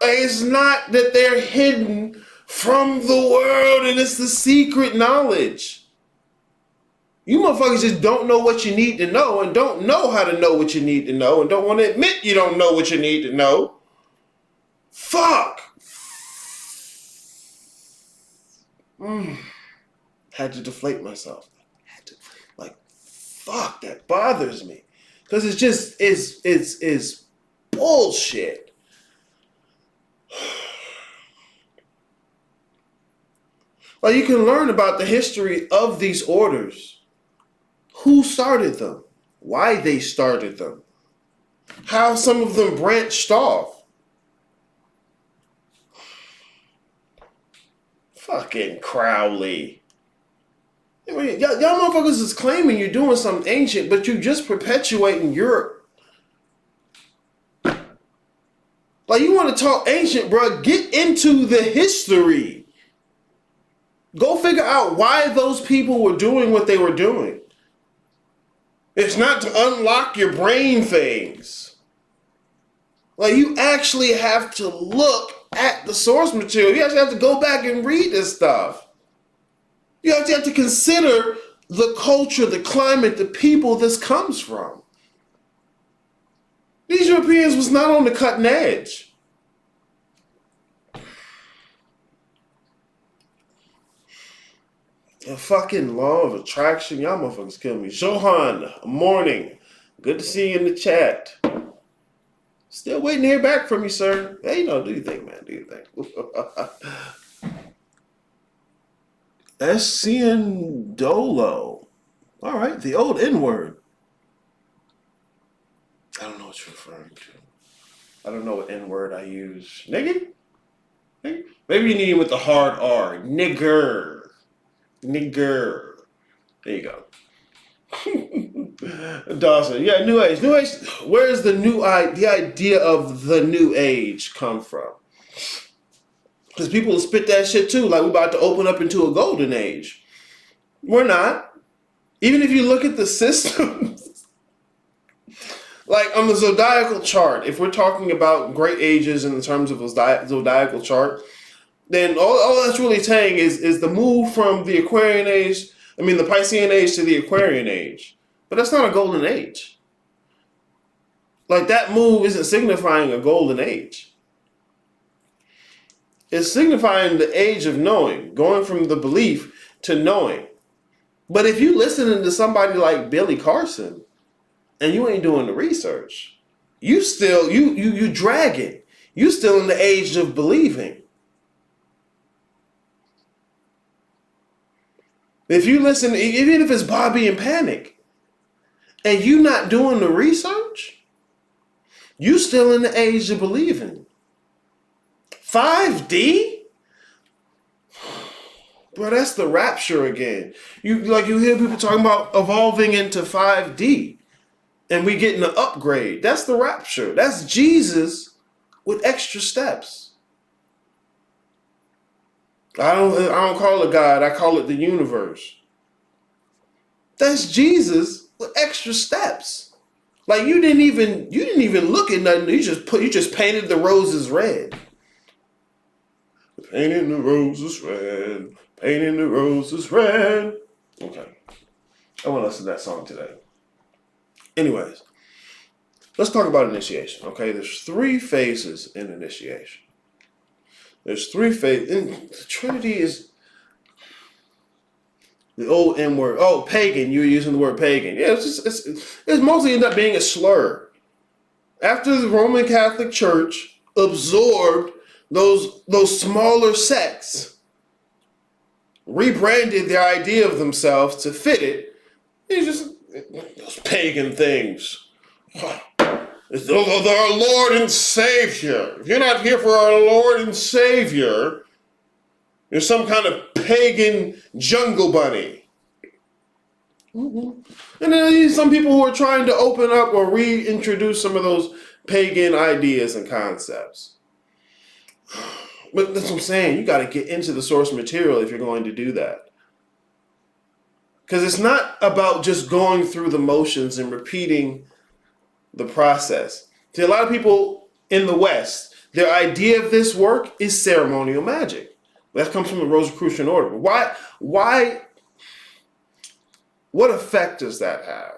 It's not that they're hidden from the world and it's the secret knowledge. You motherfuckers just don't know what you need to know and don't know how to know what you need to know and don't want to admit you don't know what you need to know. Fuck. Had to deflate myself. Fuck, that bothers me. Because it's just, it's bullshit. Like, you can learn about the history of these orders. Who started them? Why they started them? How some of them branched off. Fucking Crowley. I mean, y'all motherfuckers is claiming you're doing something ancient, but you just perpetuating Europe. Like, you want to talk ancient, bro? Get into the history. Go figure out why those people were doing what they were doing. It's not to unlock your brain things. Like, you actually have to look at the source material. You actually have to go back and read this stuff. You actually have to consider the culture, the climate, the people this comes from. These Europeans was not on the cutting edge. The fucking law of attraction. Y'all motherfuckers kill me. Johan, morning. Good to see you in the chat. Still waiting to hear back from you, sir. Hey, do your thing, man. Do your thing. SCN Dolo. All right, the old N-word. I don't know what you're referring to. I don't know what N-word I use. Nigga? Maybe you need it with the hard R. Nigger. There you go. Dawson, yeah, New Age. New Age. Where is the idea of the New Age come from? Because people will spit that shit too, like we're about to open up into a golden age. We're not. Even if you look at the systems, like on the zodiacal chart, if we're talking about great ages in terms of a zodiacal chart, then all that's really saying is the move from the Aquarian age I mean, the Piscean age to the Aquarian age. But that's not a golden age. Like, that move isn't signifying a golden age. It's signifying the age of knowing, going from the belief to knowing. But if you listening to somebody like Billy Carson and you ain't doing the research, you still, you dragging. You still in the age of believing. If you listen, even if it's Bobby and Panic, and you not doing the research, you still in the age of believing. 5D? Bro, that's the rapture again. You hear people talking about evolving into 5D, and we getting an upgrade. That's the rapture. That's Jesus with extra steps. I don't call it God. I call it the universe. That's Jesus with extra steps. Like, you didn't even look at nothing. You just painted the roses red. Painting the roses red. Painting the roses red. Okay. I want to listen to that song today. Anyways, let's talk about initiation. Okay, there's 3 phases in initiation. There's 3 phases. The Trinity is the old N word. Oh, pagan. You were using the word pagan. Yeah, it's mostly ended up being a slur. After the Roman Catholic Church absorbed those smaller sects, rebranded the idea of themselves to fit it, it's just those pagan things. It's our Lord and Savior. If you're not here for our Lord and Savior, you're some kind of pagan jungle bunny. Mm-hmm. And then some people who are trying to open up or reintroduce some of those pagan ideas and concepts. But that's what I'm saying. You got to get into the source material if you're going to do that. Because it's not about just going through the motions and repeating the process. See, a lot of people in the West, their idea of this work is ceremonial magic. That comes from the Rosicrucian order. Why? What effect does that have?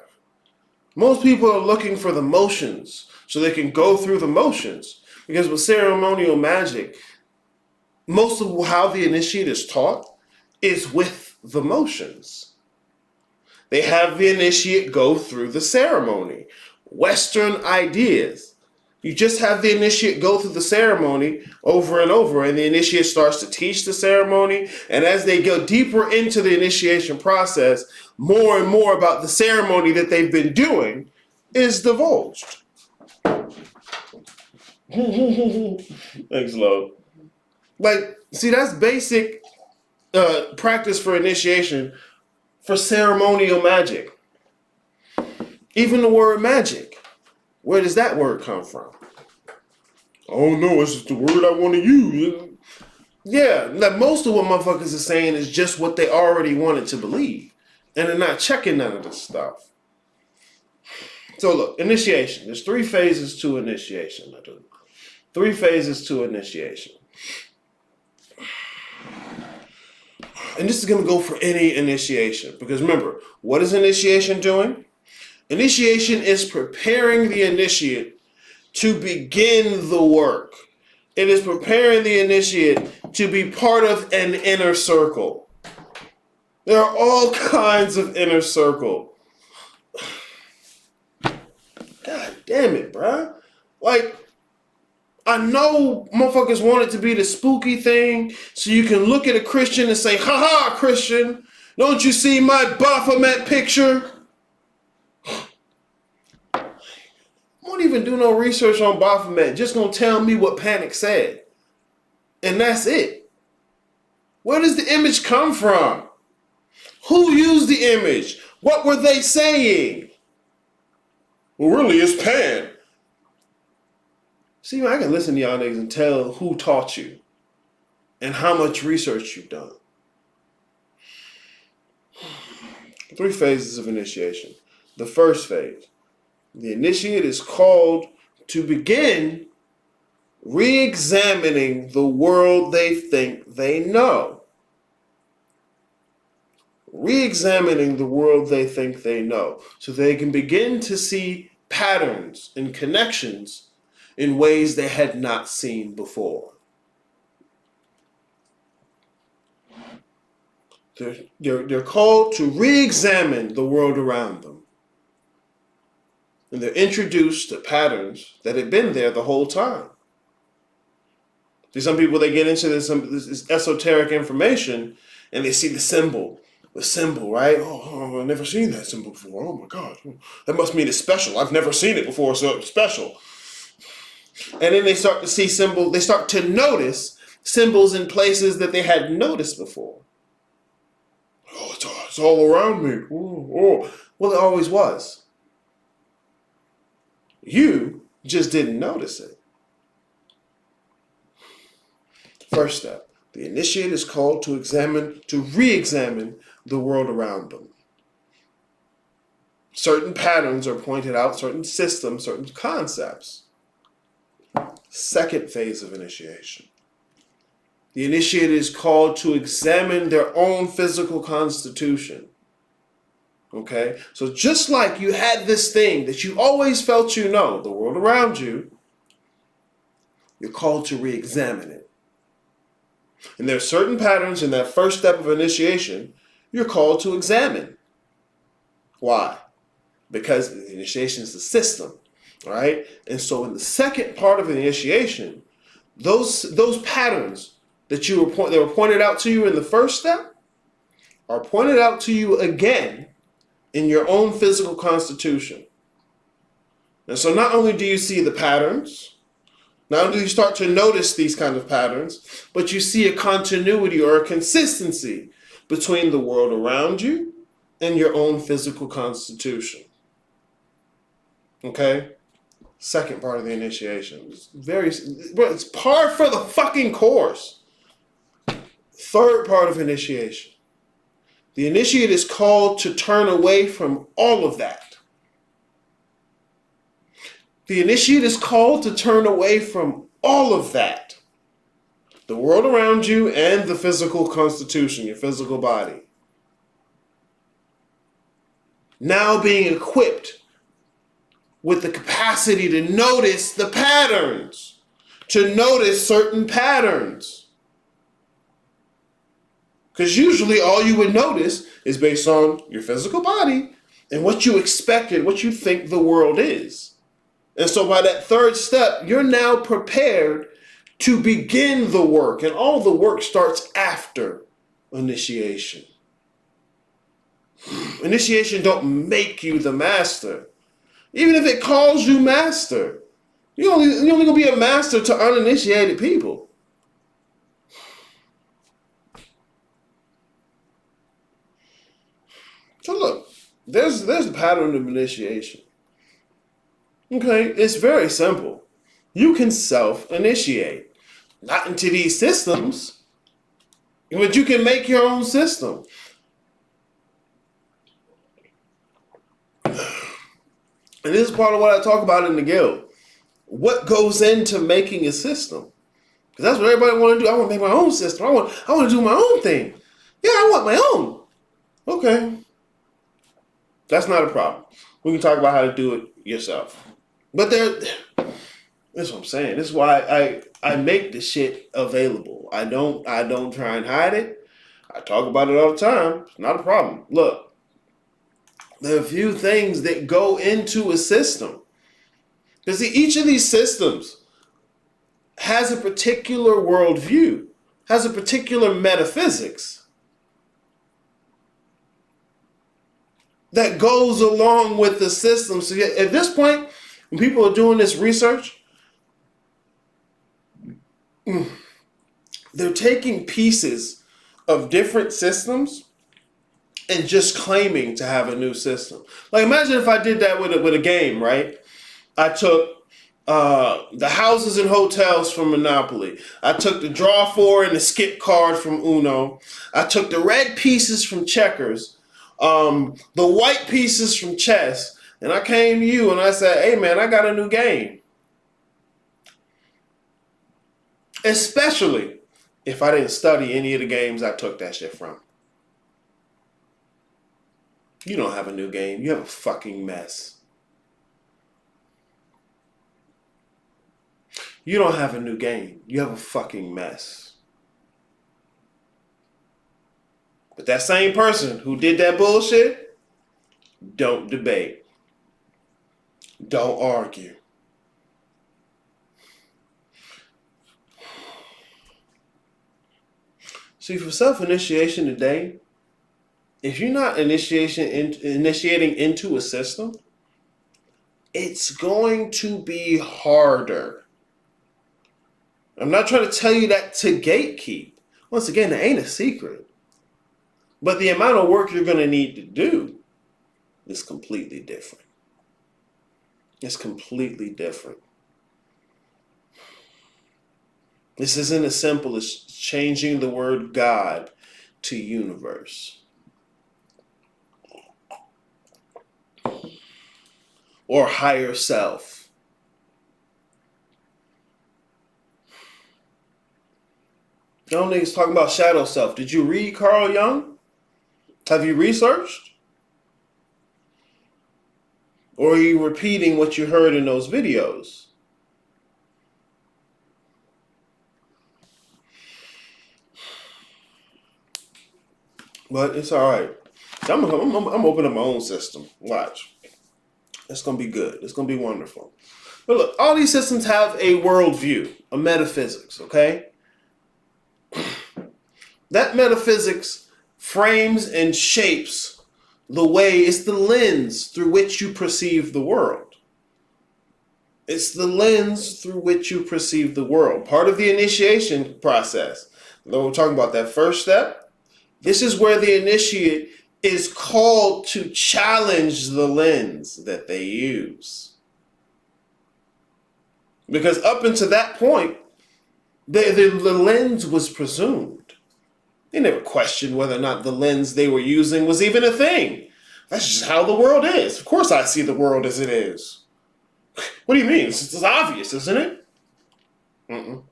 Most people are looking for the motions so they can go through the motions. Because with ceremonial magic, most of how the initiate is taught is with the motions. They have the initiate go through the ceremony. Western ideas. You just have the initiate go through the ceremony over and over, and the initiate starts to teach the ceremony. And as they go deeper into the initiation process, more and more about the ceremony that they've been doing is divulged. Thanks, love. Like, see, that's basic practice for initiation for ceremonial magic. Even the word magic, where does that word come from? Oh no, it's just the word I want to use. Yeah, like most of what motherfuckers are saying is just what they already wanted to believe. And they're not checking none of this stuff. So look, initiation. There's 3 phases to initiation. 3 phases to initiation. And this is going to go for any initiation. Because remember, what is initiation doing? Initiation is preparing the initiate to begin the work. It is preparing the initiate to be part of an inner circle. There are all kinds of inner circle. God damn it, bruh. Like, I know motherfuckers want it to be the spooky thing so you can look at a Christian and say, ha ha, Christian, don't you see my Baphomet picture? Won't even do no research on Baphomet. Just gonna tell me what Panic said. And that's it. Where does the image come from? Who used the image? What were they saying? Well, really, it's Pan. See, I can listen to y'all niggas and tell who taught you and how much research you've done. 3 phases of initiation. The first phase. The initiate is called to begin re-examining the world they think they know. re-examining the world they think they know, so they can begin to see patterns and connections in ways they had not seen before. They're called to re-examine the world around them. And they're introduced to patterns that had been there the whole time. There's some people, they get into this esoteric information and they see the symbol, right? Oh, I've never seen that symbol before. Oh my God, that must mean it's special. I've never seen it before, so it's special. And then they start to see symbols, they start to notice symbols in places that they hadn't noticed before. Oh, it's all around me. Oh. Well, it always was. You just didn't notice it. First step, the initiate is called to re-examine the world around them. Certain patterns are pointed out, certain systems, certain concepts. Second phase of initiation. The initiate is called to examine their own physical constitution. Okay? So just like you had this thing that you always felt you know, the world around you, you're called to re-examine it. And there are certain patterns in that first step of initiation you're called to examine. Why? Because the initiation is the system, right? And so in the second part of the initiation, those patterns that were pointed out to you in the first step are pointed out to you again in your own physical constitution. And so not only do you see the patterns, not only do you start to notice these kind of patterns, but you see a continuity or a consistency between the world around you and your own physical constitution. Okay? Second part of the initiation. It's par for the fucking course. Third part of initiation. The initiate is called to turn away from all of that. The initiate is called to turn away from all of that. The world around you and the physical constitution, your physical body. Now being equipped with the capacity to notice the patterns, to notice certain patterns. Because usually all you would notice is based on your physical body and what you expected, what you think the world is. And so by that third step, you're now prepared to begin the work. And all the work starts after initiation. Initiation don't make you the master. Even if it calls you master, you're only going to be a master to uninitiated people. So look, there's the pattern of initiation. Okay, it's very simple. You can self-initiate. Not into these systems, but you can make your own system. And this is part of what I talk about in the guild. What goes into making a system? Because that's what everybody want to do. I want to make my own system. I want to do my own thing. Yeah, I want my own. Okay. That's not a problem. We can talk about how to do it yourself. But that's what I'm saying. This is why I make the shit available. I don't try and hide it. I talk about it all the time. It's not a problem. Look, there are a few things that go into a system. Because each of these systems has a particular worldview, has a particular metaphysics that goes along with the system. So at this point, when people are doing this research, they're taking pieces of different systems and just claiming to have a new system. Like imagine if I did that with a game, right? I took the houses and hotels from Monopoly. I took the draw four and the skip card from Uno. I took the red pieces from checkers, the white pieces from chess, and I came to you and I said, hey man, I got a new game. Especially if I didn't study any of the games I took that shit from. You don't have a new game. You have a fucking mess. You don't have a new game. You have a fucking mess. But that same person who did that bullshit, don't debate. Don't argue. See, for self-initiation today, if you're not initiating into a system, it's going to be harder. I'm not trying to tell you that to gatekeep. Once again, it ain't a secret. But the amount of work you're going to need to do is completely different. It's completely different. This isn't as simple as changing the word God to universe. Or higher self. Y'all niggas talking about shadow self. Did you read Carl Jung? Have you researched? Or are you repeating what you heard in those videos? But it's all right. I'm opening up my own system. Watch. It's going to be good. It's going to be wonderful. But look, all these systems have a worldview, a metaphysics, okay? That metaphysics frames and shapes the way, it's the lens through which you perceive the world. It's the lens through which you perceive the world. Part of the initiation process, though we're talking about that first step, this is where the initiate is called to challenge the lens that they use. Because up until that point, the lens was presumed. They never questioned whether or not the lens they were using was even a thing. That's just how the world is. Of course I see the world as it is. What do you mean? It's obvious, isn't it?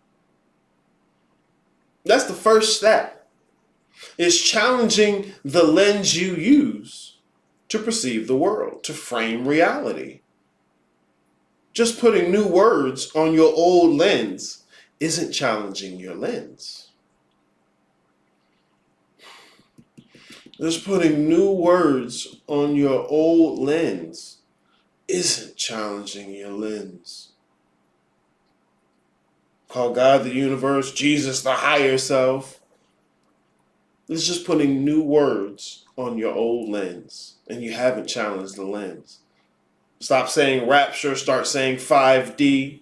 That's the first step. Is challenging the lens you use to perceive the world, to frame reality. Just putting new words on your old lens isn't challenging your lens. Just putting new words on your old lens isn't challenging your lens. Call God the universe, Jesus the higher self. It's just putting new words on your old lens, and you haven't challenged the lens. Stop saying rapture, start saying 5D.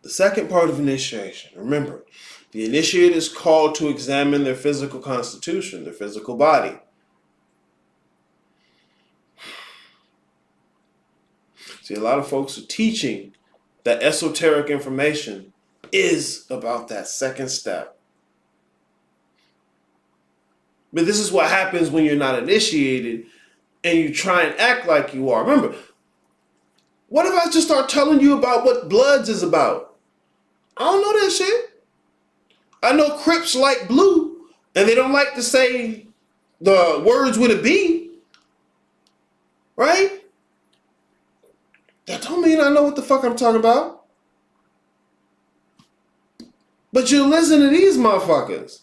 The second part of initiation, remember, the initiate is called to examine their physical constitution, their physical body. See, a lot of folks are teaching that esoteric information is about that second step. But this is what happens when you're not initiated and you try and act like you are. Remember, what if I just start telling you about what Bloods is about? I don't know that shit. I know Crips like blue, and they don't like to say the words with a B. Right? That don't mean I know what the fuck I'm talking about. But you listen to these motherfuckers.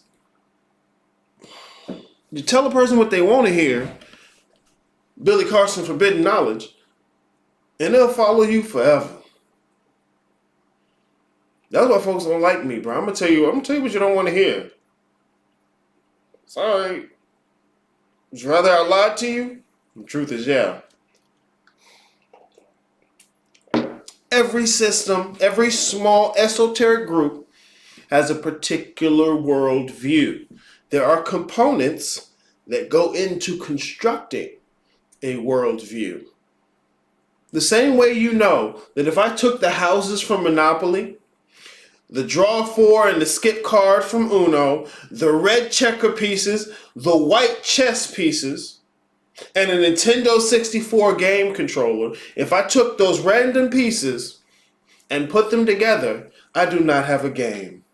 You tell a person what they want to hear, Billy Carson forbidden knowledge, and they'll follow you forever. That's why folks don't like me, bro. I'm gonna tell you what you don't want to hear. Sorry. Would you rather I lied to you? The truth is, yeah. Every system, every small esoteric group has a particular worldview. There are components that go into constructing a worldview. The same way you know that if I took the houses from Monopoly, the draw four and the skip card from Uno, the red checker pieces, the white chess pieces, and a Nintendo 64 game controller, if I took those random pieces and put them together, I do not have a game.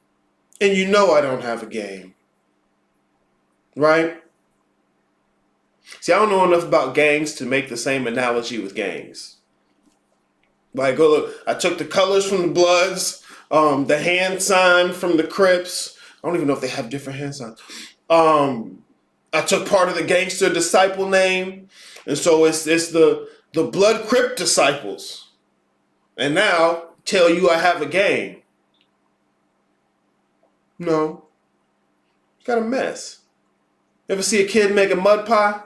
And you know I don't have a game. Right? See, I don't know enough about gangs to make the same analogy with gangs. Like, oh, look, I took the colors from the Bloods, the hand sign from the Crips. I don't even know if they have different hand signs. I took part of the gangster disciple name, and so it's the Blood Crip disciples. And now tell you I have a gang. No. Got a mess. Ever see a kid make a mud pie?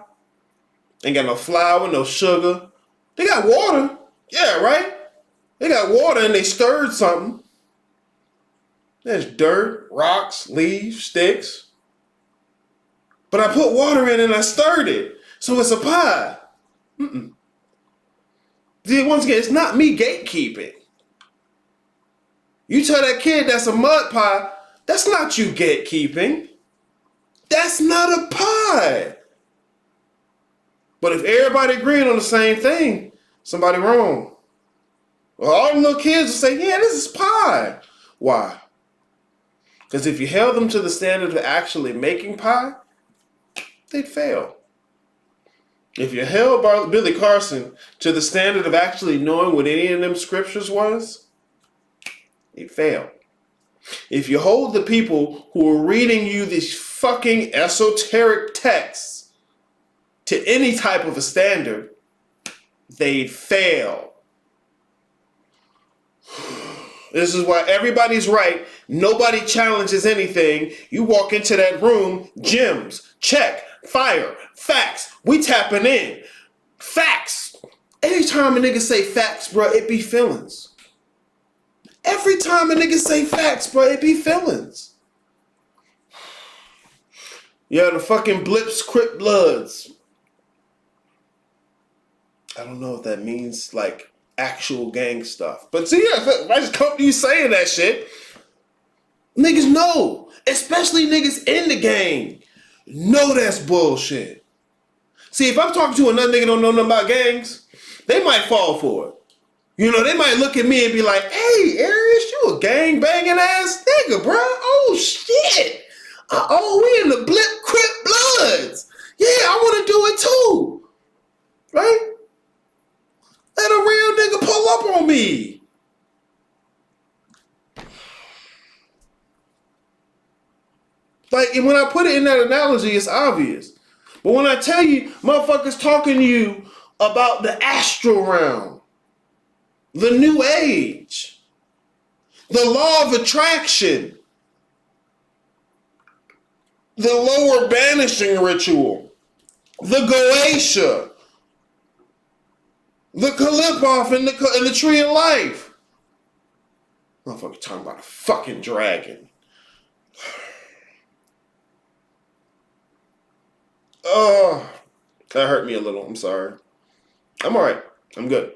Ain't got no flour, no sugar. They got water. Yeah, right? They got water and they stirred something. There's dirt, rocks, leaves, sticks. But I put water in and I stirred it. So it's a pie. See, once again, it's not me gatekeeping. You tell that kid that's a mud pie, that's not you gatekeeping. That's not a pie. But if everybody agreeing on the same thing, somebody wrong. Well, all the little kids will say, yeah, this is pie. Why? Because if you held them to the standard of actually making pie, they'd fail. If you held Billy Carson to the standard of actually knowing what any of them scriptures was, he'd fail. If you hold the people who are reading you these fucking esoteric texts to any type of a standard, they'd fail. This is why everybody's right. Nobody challenges anything. You walk into that room, gems, check, fire, facts. We tapping in. Facts. Every time a nigga say facts, bro, it be feelings. Every time a nigga say facts, bro, it be feelings. Yeah, the fucking blips, Crip Bloods. I don't know if that means like actual gang stuff. But see, I just come to you saying that shit. Niggas know, especially niggas in the gang, know that's bullshit. See, if I'm talking to another nigga don't know nothing about gangs, they might fall for it. You know, they might look at me and be like, hey, Arius, you a gang banging ass nigga, bro. Oh, shit. We in the blip Crip Bloods. Yeah, I want to do it too. Right? Let a real nigga pull up on me. Like, and when I put it in that analogy, it's obvious. But when I tell you, motherfuckers talking to you about the astral realm, the new age, the law of attraction, the lower banishing ritual, the Goetia, the Kalipoff and the tree of life. Motherfucker talking about a fucking dragon. Oh, that hurt me a little. I'm sorry. I'm all right. I'm good.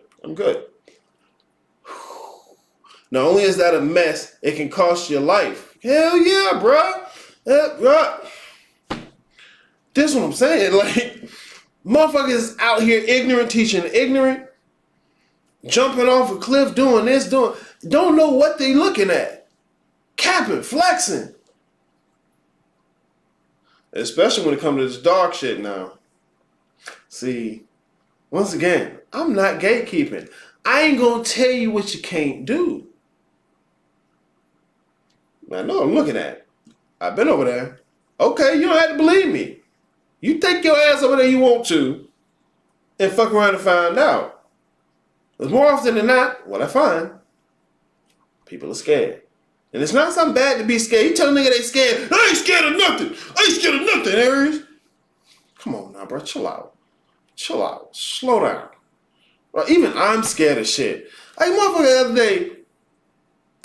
Not only is that a mess, it can cost your life. Hell yeah, bro. This is what I'm saying. Like, motherfuckers out here ignorant, teaching ignorant, jumping off a cliff, doing this, don't know what they looking at. Capping, flexing. Especially when it comes to this dog shit now. See, once again, I'm not gatekeeping. I ain't gonna tell you what you can't do. I know what I'm looking at. I've been over there. Okay, you don't have to believe me. You take your ass over there you want to and fuck around and find out. Because more often than not, what I find, people are scared. And it's not something bad to be scared. You tell a nigga they scared. I ain't scared of nothing, Aries. Come on now, bro. Chill out. Slow down. Right? Even I'm scared of shit. Like, motherfucker the other day,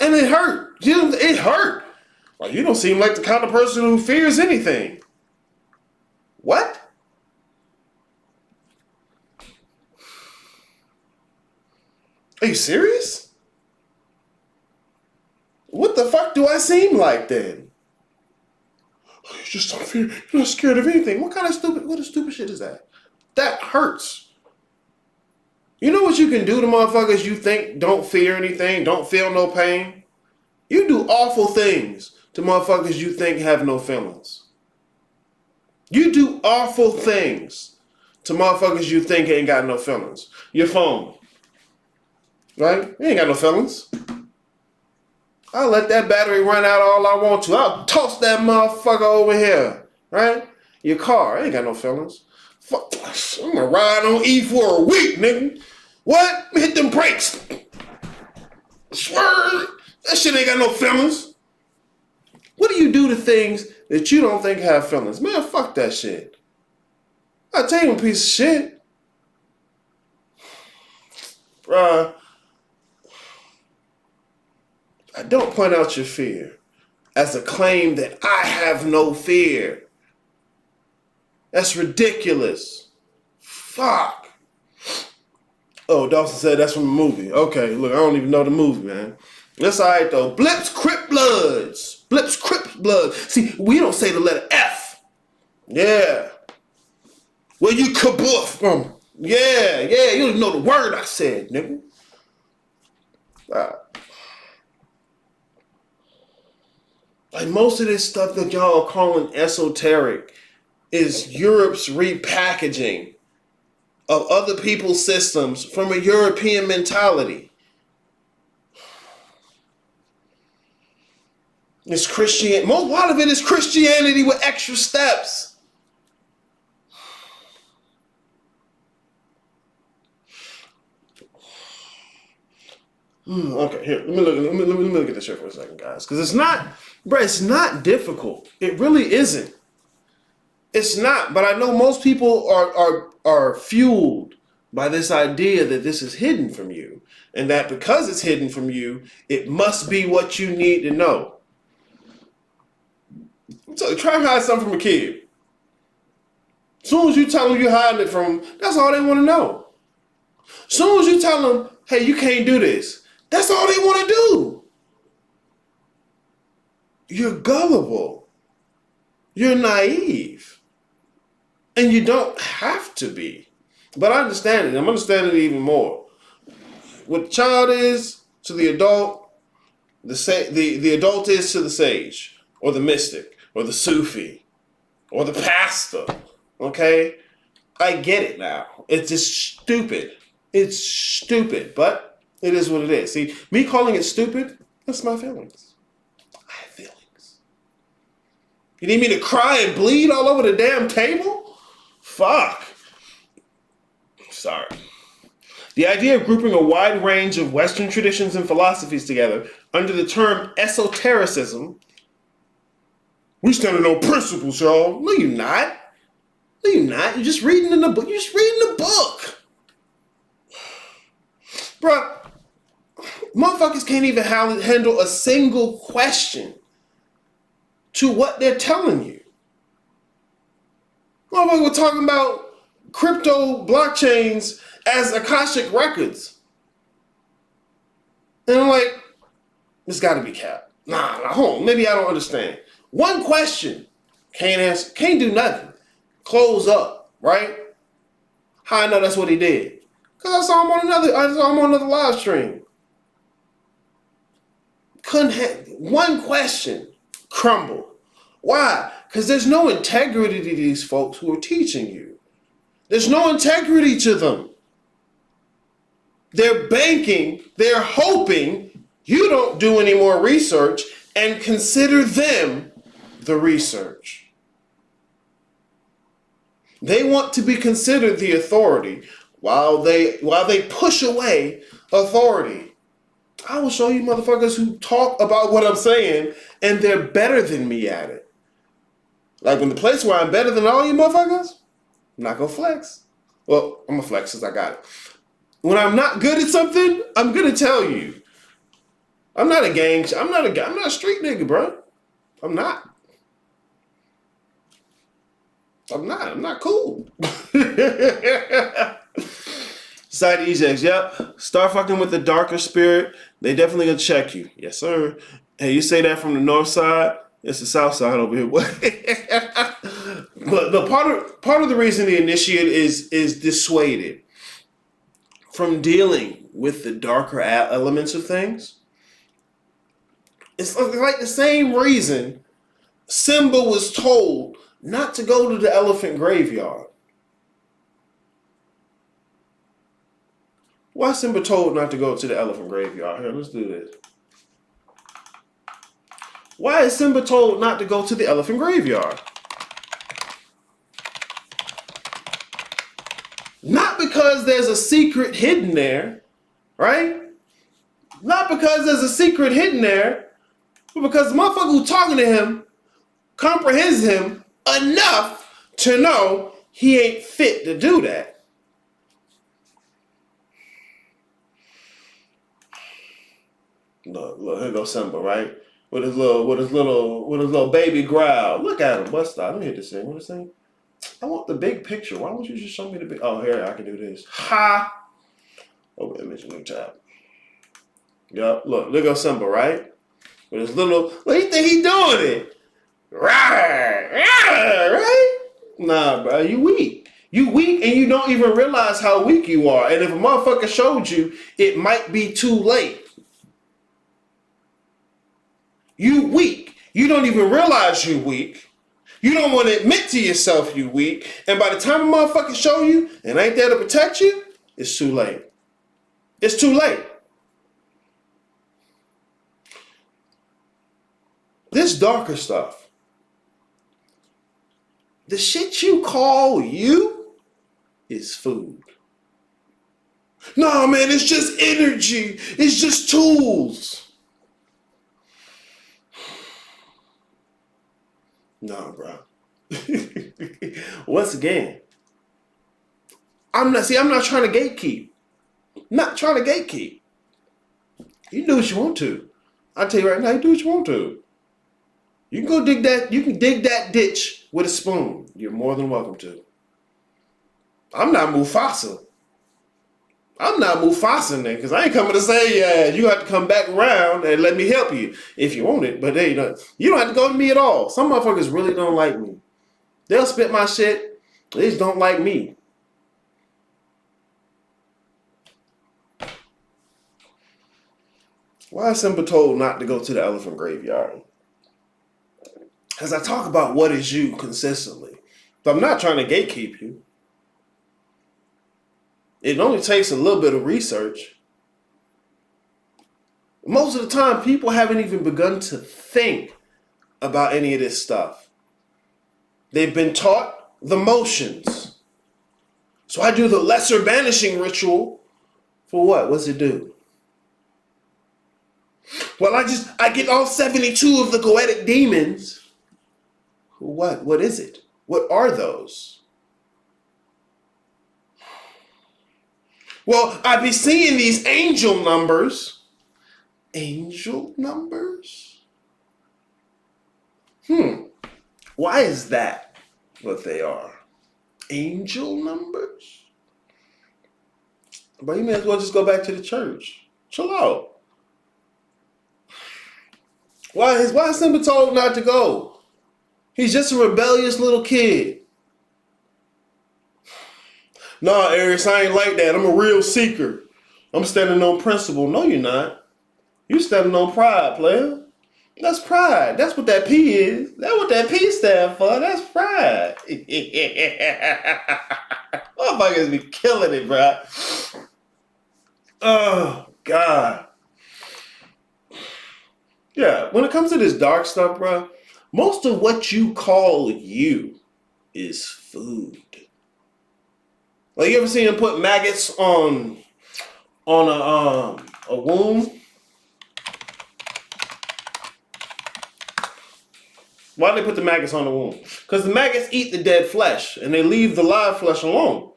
and it hurt. It hurt. Like, you don't seem like the kind of person who fears anything. What? Are you serious? What the fuck do I seem like then? Oh, you just don't fear. You're not scared of anything. What stupid shit is that? That hurts. You know what you can do to motherfuckers you think don't fear anything, don't feel no pain? You do awful things to motherfuckers you think have no feelings. You do awful things to motherfuckers you think ain't got no feelings. Your phone, right? You ain't got no feelings. I'll let that battery run out all I want to. I'll toss that motherfucker over here, right? Your car, I ain't got no feelings. Fuck, I'm gonna ride on E for a week, nigga. What? Hit them brakes. Swerve. That shit ain't got no feelings. What do you do to things that you don't think have feelings? Man, fuck that shit. I'll tell you a piece of shit. Bruh. I don't point out your fear as a claim that I have no fear. That's ridiculous. Fuck. Oh, Dawson said that's from the movie. Okay, look, I don't even know the movie, man. That's alright though. Blips Crip Bloods. Blips Crip Bloods. See, we don't say the letter F. Yeah. Well, you kaboof. Yeah, you don't even know the word I said, nigga. Like most of this stuff that y'all are calling esoteric is Europe's repackaging of other people's systems from a European mentality. It's Christian. A lot of it is Christianity with extra steps. Okay, here. Let me look at this here for a second, guys, because it's not difficult. It really isn't. It's not. But I know most people are fueled by this idea that this is hidden from you, and that because it's hidden from you, it must be what you need to know. So try and hide something from a kid. As soon as you tell them you're hiding it from them, that's all they want to know. As soon as you tell them, hey, you can't do this, that's all they want to do. You're gullible. You're naive. And you don't have to be. But I understand it. I'm understanding it even more. What the child is to the adult, the adult is to the sage, or the mystic, or the Sufi, or the pastor. Okay? I get it now. It's just stupid. It's stupid, but it is what it is. See, me calling it stupid, that's my feelings. I have feelings. You need me to cry and bleed all over the damn table? Fuck. Sorry. The idea of grouping a wide range of Western traditions and philosophies together under the term esotericism. We standing on principles, y'all. No, you're not. No, you're not. You're just reading in the book. You're just reading the book. Bruh, motherfuckers can't even handle a single question to what they're telling you. Motherfuckers were talking about crypto blockchains as Akashic records. And I'm like, this gotta be cap. Nah, hold on. Maybe I don't understand. One question, can't answer, can't do nothing. Close up, right? How I know that's what he did? Because I saw him on another live stream. Couldn't have one question crumble. Why? Because there's no integrity to these folks who are teaching you. There's no integrity to them. They're banking, they're hoping you don't do any more research and consider them the research. They want to be considered the authority while they push away authority. I will show you motherfuckers who talk about what I'm saying and they're better than me at it. Like in the place where I'm better than all you motherfuckers, I'm not gonna flex. Well, I'm gonna flex since I got it. When I'm not good at something, I'm gonna tell you. I'm not a gang. I'm not a street nigga, bro. I'm not. I'm not cool. Side ejects, yep. Start fucking with the darker spirit. They definitely gonna check you. Yes, sir. Hey, you say that from the north side? It's the south side over here. But the part of the reason the initiate is dissuaded from dealing with the darker elements of things It's like the same reason Simba was told not to go to the elephant graveyard. Why is Simba told not to go to the elephant graveyard? Here, let's do this. Why is Simba told not to go to the elephant graveyard? Not because there's a secret hidden there, right? Not because there's a secret hidden there, but because the motherfucker who's talking to him comprehends him enough to know he ain't fit to do that. Look, here goes Simba, right? With his little baby growl. Look at him. Bust stop. Let me hit this thing. What is this thing? I want the big picture. Why don't you just show me the big? Oh, here, I can do this. Ha! Over image, new tab. Yup. Look at Simba, right? With his little. What do you think he doing it? Right? Nah, bro, you weak. You weak, and you don't even realize how weak you are. And if a motherfucker showed you, it might be too late. You weak. You don't even realize you weak. You don't want to admit to yourself you weak. And by the time a motherfucker show you and ain't there to protect you, it's too late. It's too late. This darker stuff, the shit you call you is food. No, man, it's just energy. It's just tools. No, bro. Once again, I'm not trying to gatekeep. Not trying to gatekeep. You do what you want to. I'll tell you right now, you do what you want to. You can go dig that, you can dig that ditch with a spoon. You're more than welcome to. I'm not Mufasa. I'm not Mufasa then, because I ain't coming to say, yeah, you have to come back around and let me help you if you want it. But hey, you don't have to go to me at all. Some motherfuckers really don't like me. They'll spit my shit. They just don't like me. Why is Simba told not to go to the elephant graveyard? Because I talk about what is you consistently. So I'm not trying to gatekeep you. It only takes a little bit of research. Most of the time, people haven't even begun to think about any of this stuff. They've been taught the motions. So I do the lesser banishing ritual. For what? What's it do? Well, I get all 72 of the goetic demons. What? What is it? What are those? Well, I be seeing these angel numbers. Angel numbers? Why is that what they are? Angel numbers? But you may as well just go back to the church. Chill out. Why is Simba told not to go? He's just a rebellious little kid. Nah, Aries, I ain't like that. I'm a real seeker. I'm standing on principle. No, you're not. You standing on pride, player. That's pride. That's what that P is. That's what that P stands for. That's pride. Motherfuckers be killing it, bro. Oh, God. Yeah, when it comes to this dark stuff, bro, most of what you call you is food. Like, you ever seen them put maggots on a wound? Why do they put the maggots on the wound? Because the maggots eat the dead flesh and they leave the live flesh alone.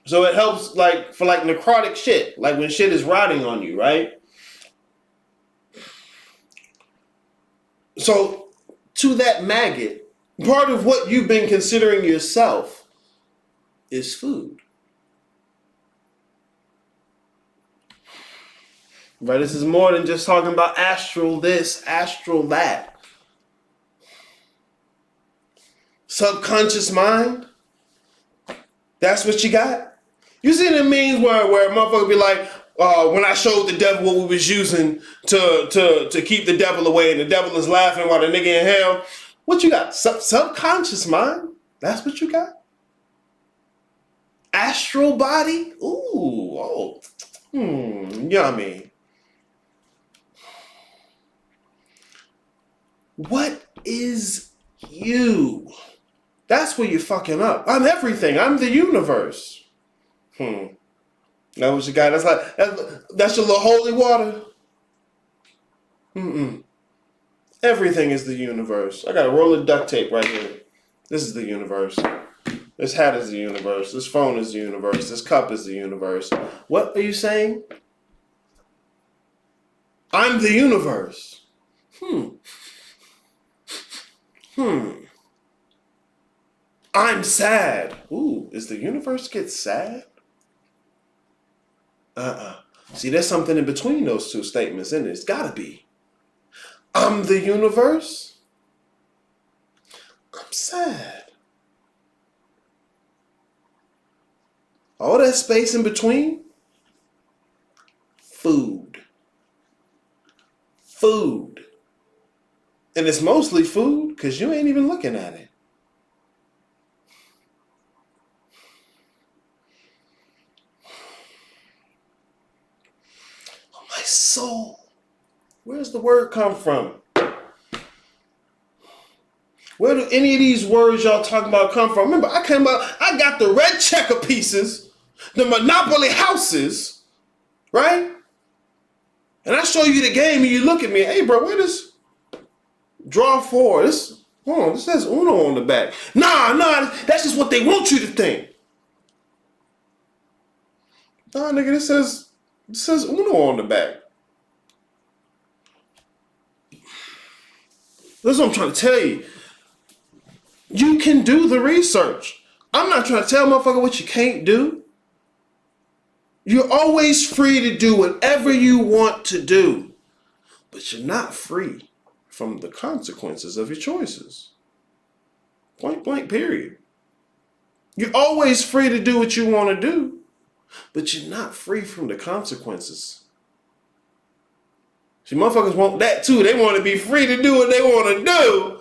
So it helps for necrotic shit, like when shit is rotting on you, right? So to that maggot, part of what you've been considering yourself is food. Right? This is more than just talking about astral this, astral that. Subconscious mind. That's what you got. You see the memes where a motherfucker be like, when I showed the devil what we was using to keep the devil away, and the devil is laughing while the nigga in hell. What you got? Subconscious mind? That's what you got? Astral body? Ooh, oh, yummy. What is you? That's where you're fucking up. I'm everything. I'm the universe. That what you got? That's your little holy water? Everything is the universe. I got a roll of duct tape right here. This is the universe. This hat is the universe. This phone is the universe. This cup is the universe. What are you saying? I'm the universe. I'm sad. Ooh, is the universe get sad? See, there's something in between those two statements, isn't it? It's gotta be. I'm the universe. I'm sad. All that space in between? Food. Food. And it's mostly food because you ain't even looking at it. My soul. Where's the word come from? Where do any of these words y'all talking about come from? Remember, I got the red checker pieces, the Monopoly houses, right? And I show you the game and you look at me, hey bro, where this draw 4? This says Uno on the back. Nah, that's just what they want you to think. Nah, nigga, this says Uno on the back. That's what I'm trying to tell you. You can do the research. I'm not trying to tell motherfucker what you can't do. You're always free to do whatever you want to do. But you're not free from the consequences of your choices. Point blank, period. You're always free to do what you want to do. But you're not free from the consequences. See, motherfuckers want that too. They want to be free to do what they want to do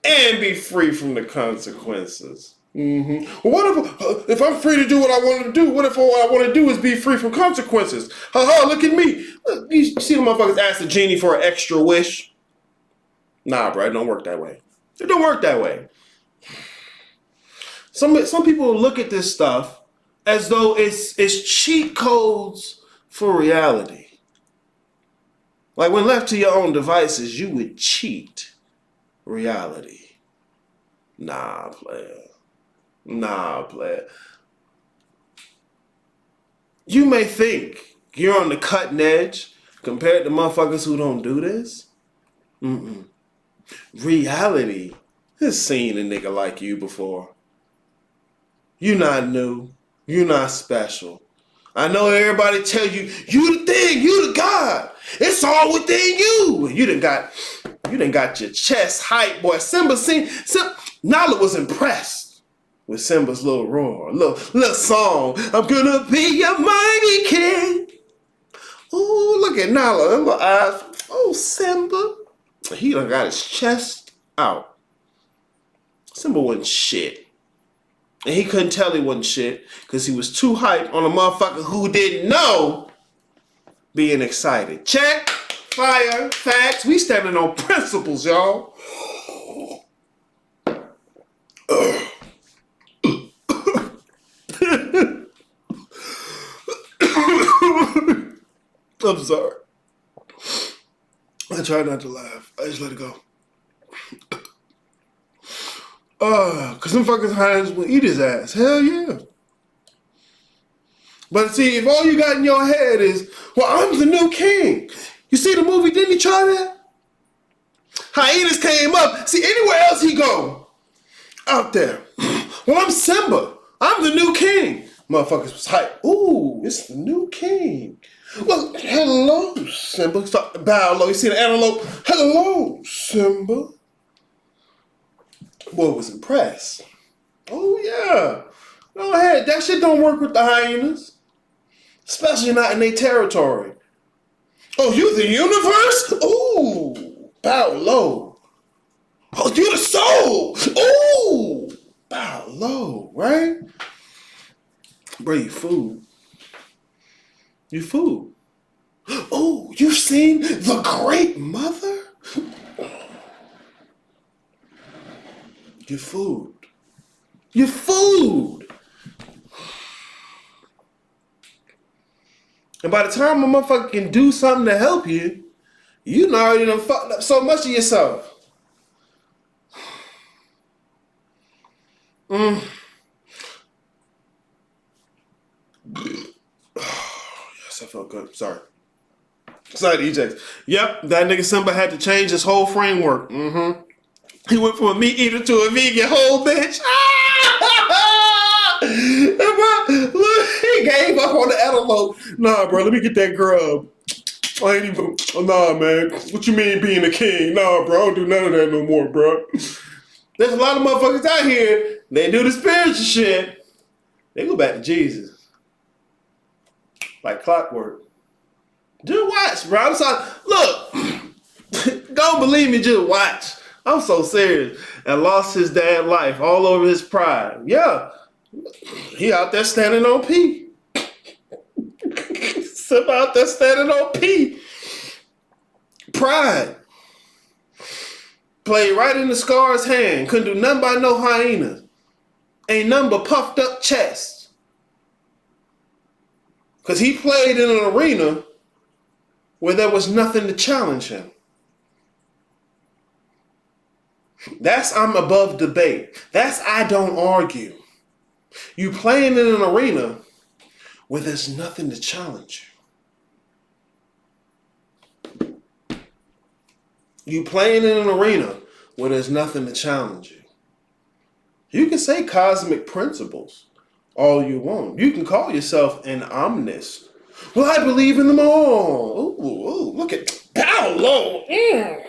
and be free from the consequences. Well, what if I'm free to do what I want to do? What if all I want to do is be free from consequences? Look at me. You see the motherfuckers ask the genie for an extra wish? Nah, bro, it don't work that way. It don't work that way. Some people look at this stuff as though it's cheat codes for reality. Like when left to your own devices, you would cheat reality. Nah, player. You may think you're on the cutting edge compared to motherfuckers who don't do this. Reality has seen a nigga like you before. You not new. You not special. I know everybody tell you, you the thing, you the God. It's all within you. You done got your chest hype, boy. Nala was impressed with Simba's little roar, little song. I'm gonna be your mighty king. Ooh, look at Nala, her little eyes. Oh, Simba. He done got his chest out. Simba wasn't shit. And he couldn't tell he wasn't shit because he was too hyped on a motherfucker who didn't know being excited. Check, fire, facts. We standing on principles, y'all. I'm sorry. I try not to laugh. I just let it go. Cause them fucking hinds will eat his ass. Hell yeah. But see, if all you got in your head is, well, I'm the new king. You see the movie, didn't he try that? Hyenas came up. See, anywhere else he go, out there. Well, I'm Simba. I'm the new king. Motherfuckers was hype. Ooh, it's the new king. Well, hello, Simba. Start bow low. You see the antelope? Hello, Simba. Boy was impressed. Oh, yeah. Go ahead. That shit don't work with the hyenas. especially not in their territory. Oh, you the universe? Ooh, bow low. Oh, you the soul? Ooh, bow low, right? Bro, you food. You food. Oh, you've seen the Great Mother? You food. You food. And by the time a motherfucker can do something to help you, you already done fucked up so much of yourself. Yes, I felt good. Sorry, EJ. Yep, that nigga Simba had to change his whole framework. He went from a meat eater to a vegan whole bitch. Look, he gave up on the antelope. Nah, bro, let me get that grub. I ain't even. Nah, man. What you mean being a king? Nah, bro, I don't do none of that no more, bro. There's a lot of motherfuckers out here. They do the spiritual shit. They go back to Jesus. Like clockwork. Just watch, bro. I'm sorry. Look, don't believe me, just watch. I'm so serious. And lost his damn life all over his pride. Yeah. He out there standing on P. Sip out there standing on P. Pride. Played right in the Scar's hand. Couldn't do nothing by no hyena. Ain't nothing but puffed up chest. Because he played in an arena where there was nothing to challenge him. That's I'm above debate. That's I don't argue. You playing in an arena where there's nothing to challenge you. You playing in an arena where there's nothing to challenge you. You can say cosmic principles all you want. You can call yourself an omnist. Well, I believe in them all. Ooh, look at bow low. Yes.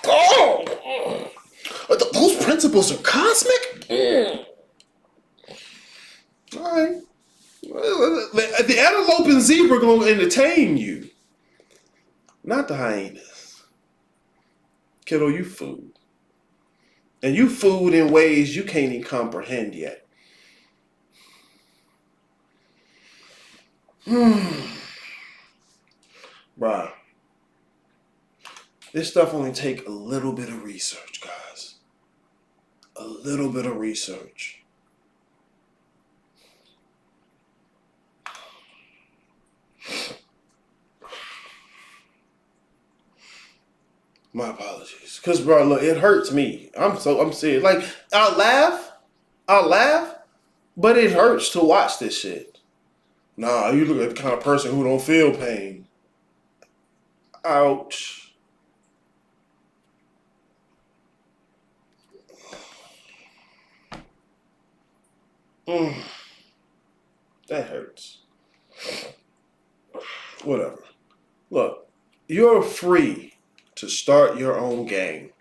Oh. Those principles are cosmic? All right. The antelope and zebra gonna entertain you. Not the hyenas. Kiddo, you food. And you food in ways you can't even comprehend yet. Bruh. This stuff only take a little bit of research, guys. A little bit of research. My apologies. Cause bro, look, it hurts me. I'm serious. Like, I'll laugh, but it hurts to watch this shit. Nah, you look at the kind of person who don't feel pain. Ouch. That hurts. Whatever. Look, you're free to start your own game.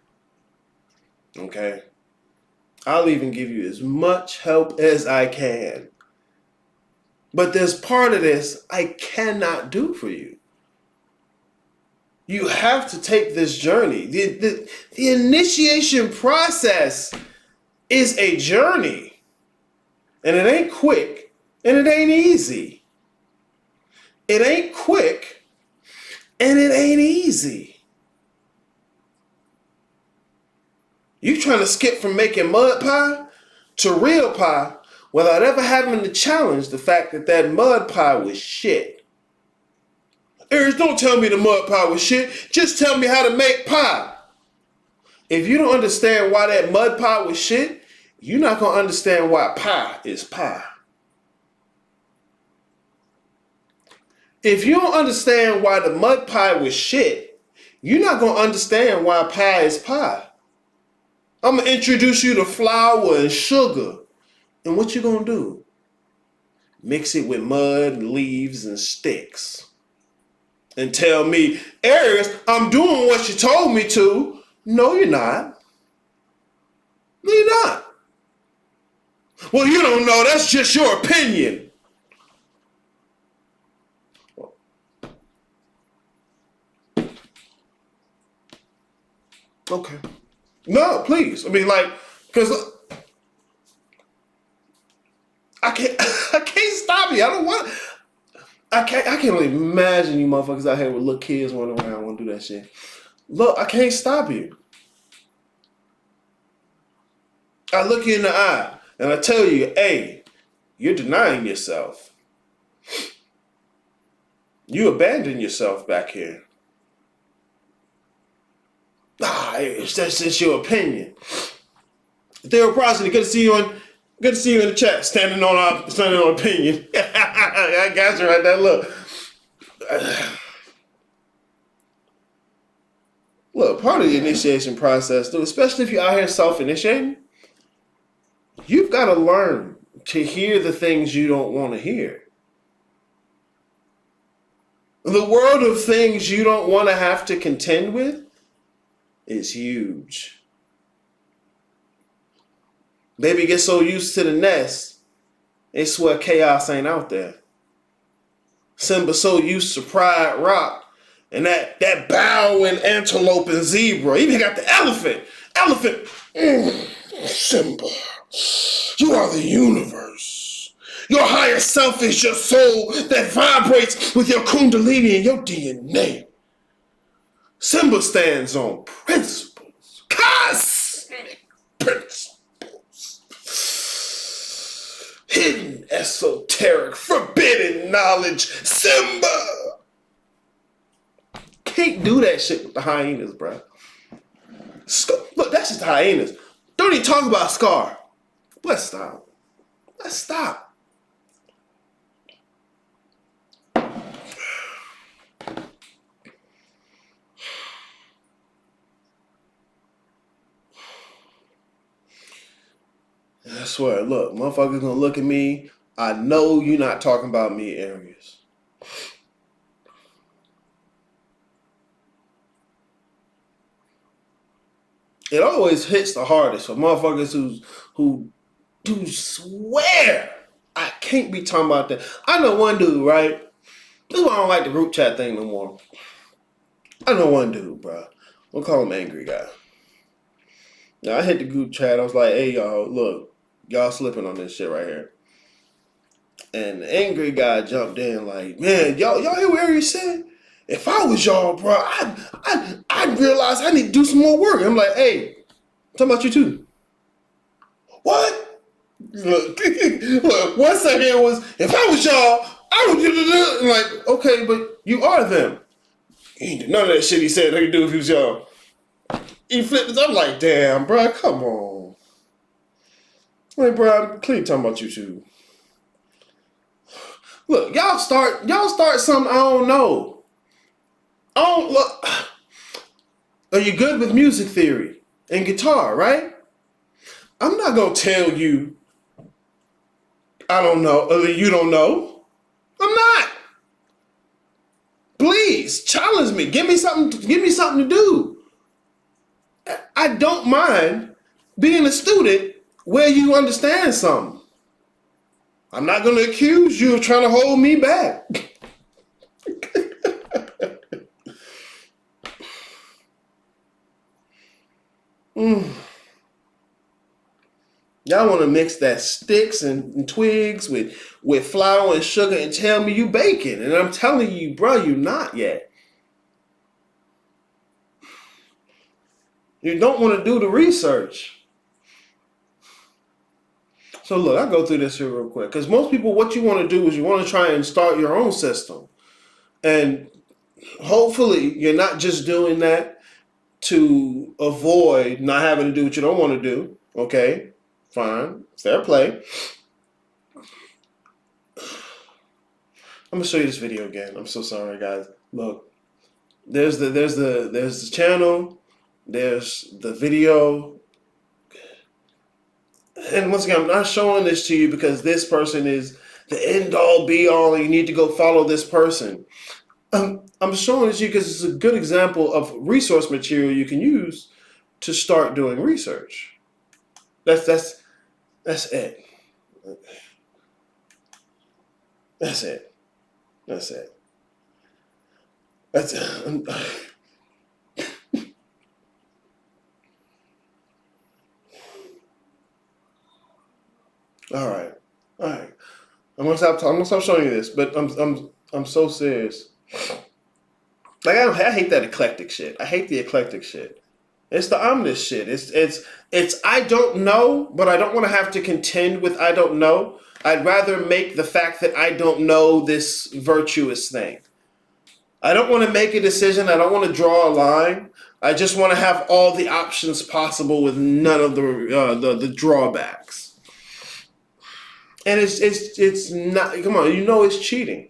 Okay? I'll even give you as much help as I can. But there's part of this I cannot do for you. You have to take this journey. The initiation process is a journey. And it ain't quick, and it ain't easy. It ain't quick, and it ain't easy. You trying to skip from making mud pie to real pie without ever having to challenge the fact that that mud pie was shit. Eric, don't tell me the mud pie was shit. Just tell me how to make pie. If you don't understand why that mud pie was shit, you're not going to understand why pie is pie. If you don't understand why the mud pie was shit, you're not going to understand why pie is pie. I'm going to introduce you to flour and sugar. And what you going to do? Mix it with mud, leaves, and sticks. And tell me, Arius, I'm doing what you told me to. No, you're not. No, you're not. Well, you don't know. That's just your opinion. Okay. No, please. I mean, like, because I can't, I can't stop you. I don't want. I can't really imagine you motherfuckers out here with little kids running around want to do that shit. Look, I can't stop you. I look you in the eye and I tell you, hey, you're denying yourself. You abandon yourself back here. That's just your opinion. Theo Prosody, good to see you in the chat, standing on opinion. I got you right there. Look, part of the initiation process, though, especially if you're out here self-initiating, you've got to learn to hear the things you don't want to hear. The world of things you don't want to have to contend with is huge. Baby get so used to the nest, they swear chaos ain't out there. Simba so used to Pride Rock and that bowing antelope and zebra. Even got the elephant. Simba, you are the universe. Your higher self is your soul that vibrates with your kundalini and your DNA. Simba stands on principles. Cosmic principles. Hidden, esoteric, forbidden knowledge. Simba! Can't do that shit with the hyenas, bro. Look, that's just the hyenas. Don't even talk about Scar. Let's stop. I swear, look, motherfuckers gonna look at me. I know you're not talking about me areas. It always hits the hardest for motherfuckers who swear I can't be talking about that. I know one dude, right? This is why I don't like the group chat thing no more. I know one dude, bro. We'll call him Angry Guy. Now I hit the group chat. I was like, hey y'all, look, y'all slipping on this shit right here. And the Angry Guy jumped in like, man, y'all hear what Ari said? If I was y'all, bro, I'd realize I need to do some more work. I'm like, hey, I'm talking about you too. What? Look, one second was, if I was y'all, I would do. I'm like, okay, but you are them. He ain't do none of that shit he said he could do if he was y'all. He flipped it. I'm like, damn, bro, come on. Like, bro, I'm clearly talking about you too. Look, y'all start something I don't know. Look. Are you good with music theory and guitar, right? I'm not gonna tell you I don't know, or you don't know. I'm not. Please challenge me. Give me something to do. I don't mind being a student where you understand something. I'm not gonna accuse you of trying to hold me back. Y'all want to mix that sticks and twigs with flour and sugar and tell me you baking. And I'm telling you, bro, you're not yet. You don't want to do the research. So look, I'll go through this here real quick. Because most people, what you want to do is you want to try and start your own system. And hopefully you're not just doing that to avoid not having to do what you don't want to do. Okay? Fine, fair play. I'm gonna show you this video again. I'm so sorry, guys. Look, there's the channel, there's the video, and once again, I'm not showing this to you because this person is the end all be all, and you need to go follow this person. I'm showing this to you because it's a good example of resource material you can use to start doing research. That's it. That's it. That's it. That's it. All right. All right. I'm gonna stop showing you this, but I'm so serious. Like I hate that eclectic shit. I hate the eclectic shit. It's the ominous shit. It's I don't know, but I don't want to have to contend with I don't know. I'd rather make the fact that I don't know this virtuous thing. I don't want to make a decision. I don't want to draw a line. I just want to have all the options possible with none of the drawbacks. And it's not. Come on, you know it's cheating.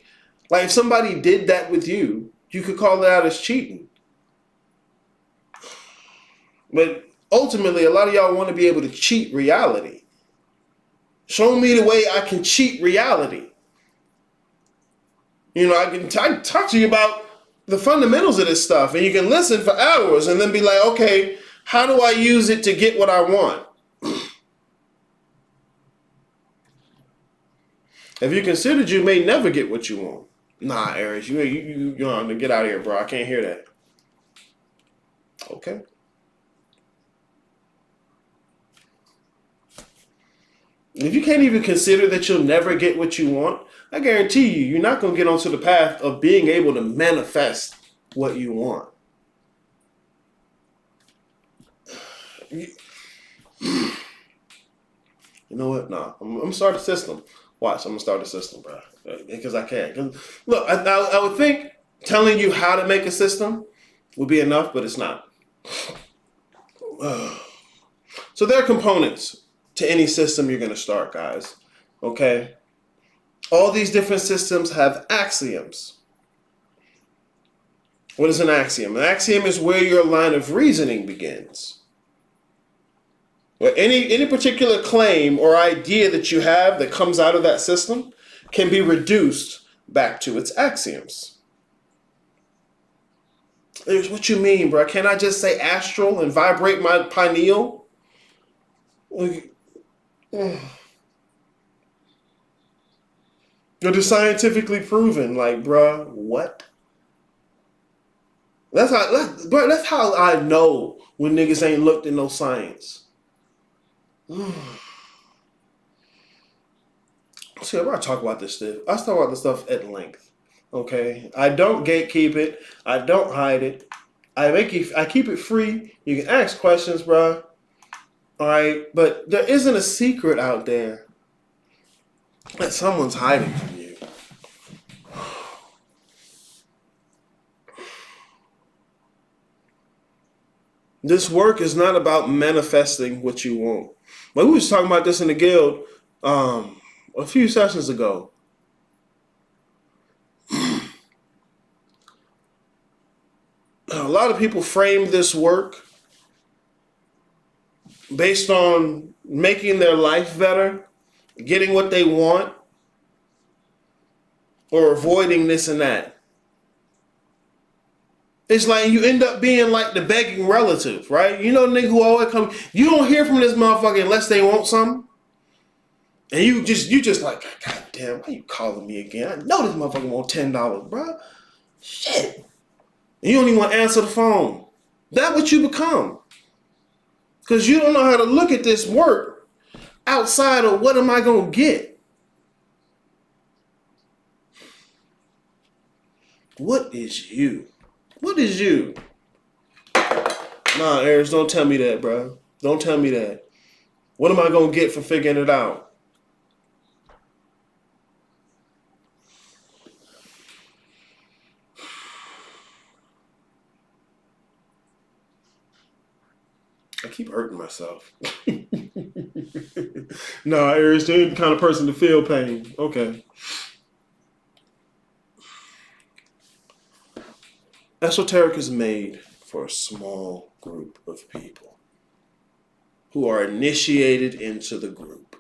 Like if somebody did that with you, you could call it out as cheating. But ultimately, a lot of y'all want to be able to cheat reality. Show me the way I can cheat reality. You know, I can talk to you about the fundamentals of this stuff, and you can listen for hours and then be like, okay, how do I use it to get what I want? Have you considered you may never get what you want? Nah, Aries, you know, get out of here, bro. I can't hear that. Okay. If you can't even consider that you'll never get what you want, I guarantee you, you're not going to get onto the path of being able to manifest what you want. You know what? Nah, I'm going to start a system. Watch, I'm going to start a system, bro. Because I can. Look, I would think telling you how to make a system would be enough, but it's not. So there are components to any system you're going to start, guys. Okay? All these different systems have axioms. What is an axiom? An axiom is where your line of reasoning begins. Where any particular claim or idea that you have that comes out of that system can be reduced back to its axioms. Here's what you mean, bro. Can I just say astral and vibrate my pineal? It is scientifically proven. Like, bruh, what? That's how I know when niggas ain't looked in no science. See, I talk about this stuff. I talk about this stuff at length. Okay, I don't gatekeep it. I don't hide it. I keep it free. You can ask questions, bruh. All right, but there isn't a secret out there that someone's hiding from you. This work is not about manifesting what you want. But we was talking about this in the guild a few sessions ago. A lot of people frame this work based on making their life better, getting what they want, or avoiding this and that. It's like you end up being like the begging relative, right? You know the nigga who always come, you don't hear from this motherfucker unless they want something. And you just like, God damn, why you calling me again? I know this motherfucker want $10, bro. Shit. And you don't even want to answer the phone. That's what you become. Because you don't know how to look at this work outside of what am I going to get? What is you? What is you? Nah, Aries, don't tell me that, bro. Don't tell me that. What am I going to get for figuring it out? I keep hurting myself. Nah, Aries, you ain't the kind of person to feel pain. Okay. Esoteric is made for a small group of people who are initiated into the group.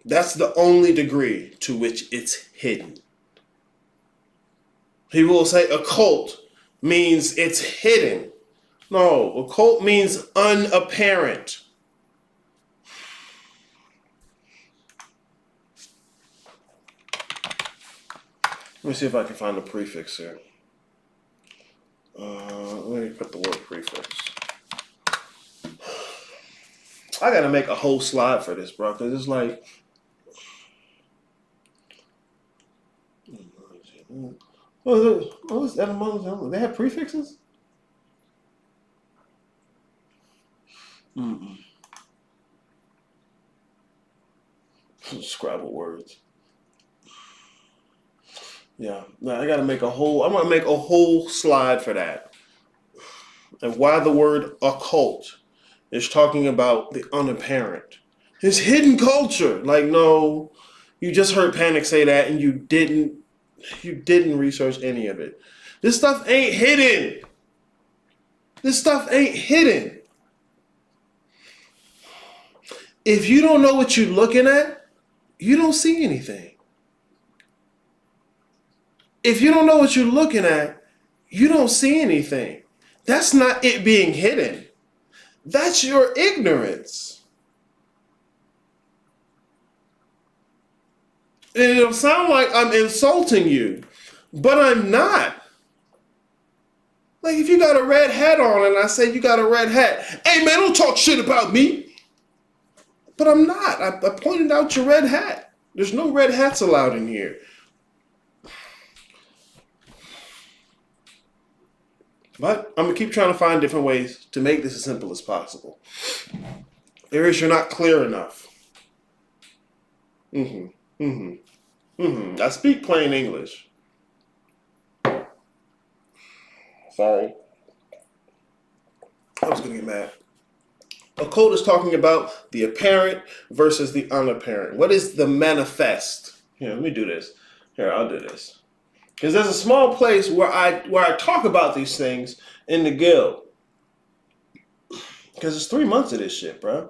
That's the only degree to which it's hidden. People will say occult means it's hidden. No, occult means unapparent. Let me see if I can find a prefix here. Let me put the word prefix. I gotta make a whole slide for this, bro, because it's like, it's etymology. They have prefixes? Scrabble words. Yeah, no, I gotta make a whole. I'm gonna make a whole slide for that, and why the word occult is talking about the unapparent. It's hidden culture. Like, no, you just heard Panic say that, and you didn't research any of it. This stuff ain't hidden. This stuff ain't hidden. If you don't know what you're looking at, you don't see anything. If you don't know what you're looking at, you don't see anything. That's not it being hidden. That's your ignorance. And it'll sound like I'm insulting you, but I'm not. Like, if you got a red hat on and I say you got a red hat, hey man, don't talk shit about me. But I'm not. I pointed out your red hat. There's no red hats allowed in here. But I'm going to keep trying to find different ways to make this as simple as possible. Areas you're not clear enough. I speak plain English. Sorry. I was going to get mad. Occult is talking about the apparent versus the unapparent. What is the manifest? Here, let me do this. Here, I'll do this. Because there's a small place where I talk about these things in the guild. Because it's 3 months of this shit, bro.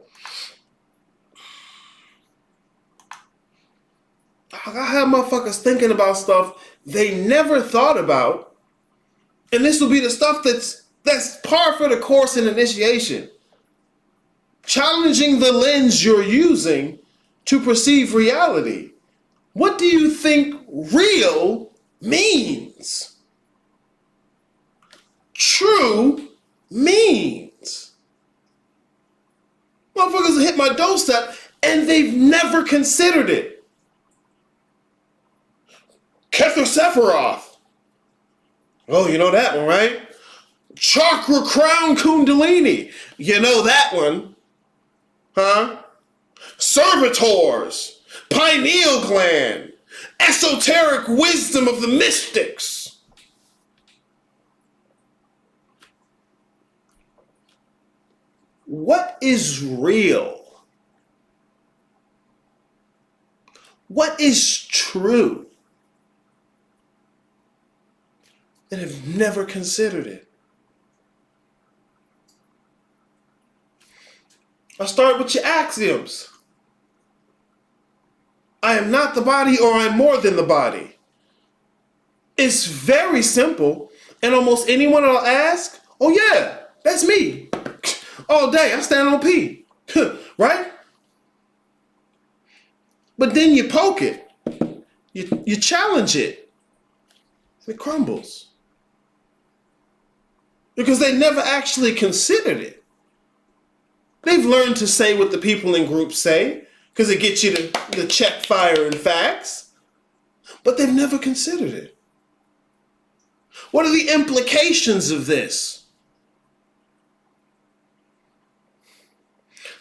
I have motherfuckers thinking about stuff they never thought about. And this will be the stuff that's par for the course in initiation. Challenging the lens you're using to perceive reality. What do you think real means? True means. Motherfuckers hit my doorstep and they've never considered it. Kether Sephiroth. Oh, you know that one, right? Chakra Crown Kundalini. You know that one. Huh? Servitors. Pineal gland. Esoteric wisdom of the mystics. What is real? What is true? And have never considered it. I'll start with your axioms. I am not the body, or I'm more than the body. It's very simple, and almost anyone I'll ask, oh yeah, that's me. All day, I stand on P. Right? But then you poke it. You challenge it. It crumbles. Because they never actually considered it. They've learned to say what the people in groups say, because it gets you to check fire and facts. But they've never considered it. What are the implications of this?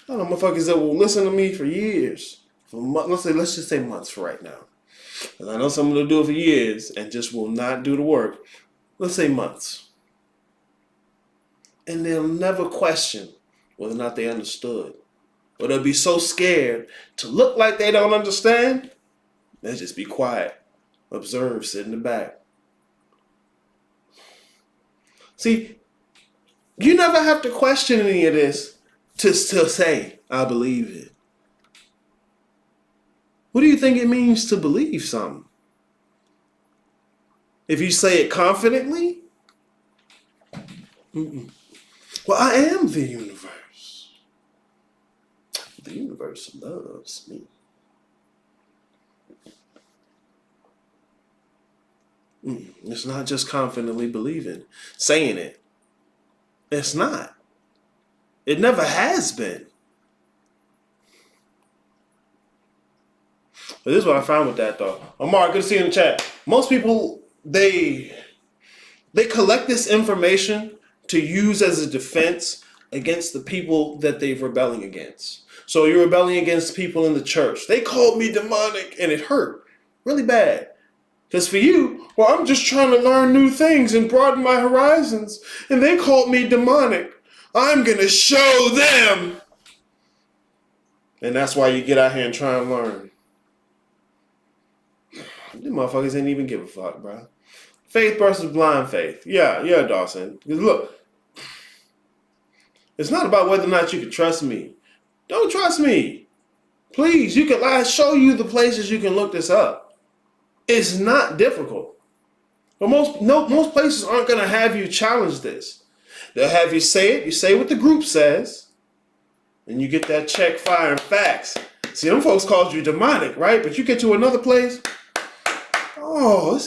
I don't know, motherfuckers that will listen to me for years. Let's just say months for right now. Because I know some of them will do it for years and just will not do the work. Let's say months. And they'll never question whether or not they understood. Or they'll be so scared to look like they don't understand, they'll just be quiet. Observe, sit in the back. See, you never have to question any of this to say, I believe it. What do you think it means to believe something? If you say it confidently, well, I am the universe. The universe loves me. It's not just confidently believing, saying it. It's not. It never has been. But this is what I found with that though. Omar, good to see you in the chat. Most people they collect this information to use as a defense against the people that they're rebelling against. So you're rebelling against people in the church. They called me demonic and it hurt really bad. Because for you, well, I'm just trying to learn new things and broaden my horizons. And they called me demonic. I'm going to show them. And that's why you get out here and try and learn. These motherfuckers ain't even give a fuck, bro. Faith versus blind faith. Yeah, Dawson. Because look, it's not about whether or not you can trust me. Don't trust me. Please, I'll show you the places you can look this up. It's not difficult. But most places aren't going to have you challenge this. They'll have you say it. You say what the group says. And you get that check, fire, and facts. See, them folks called you demonic, right? But you get to another place. Oh,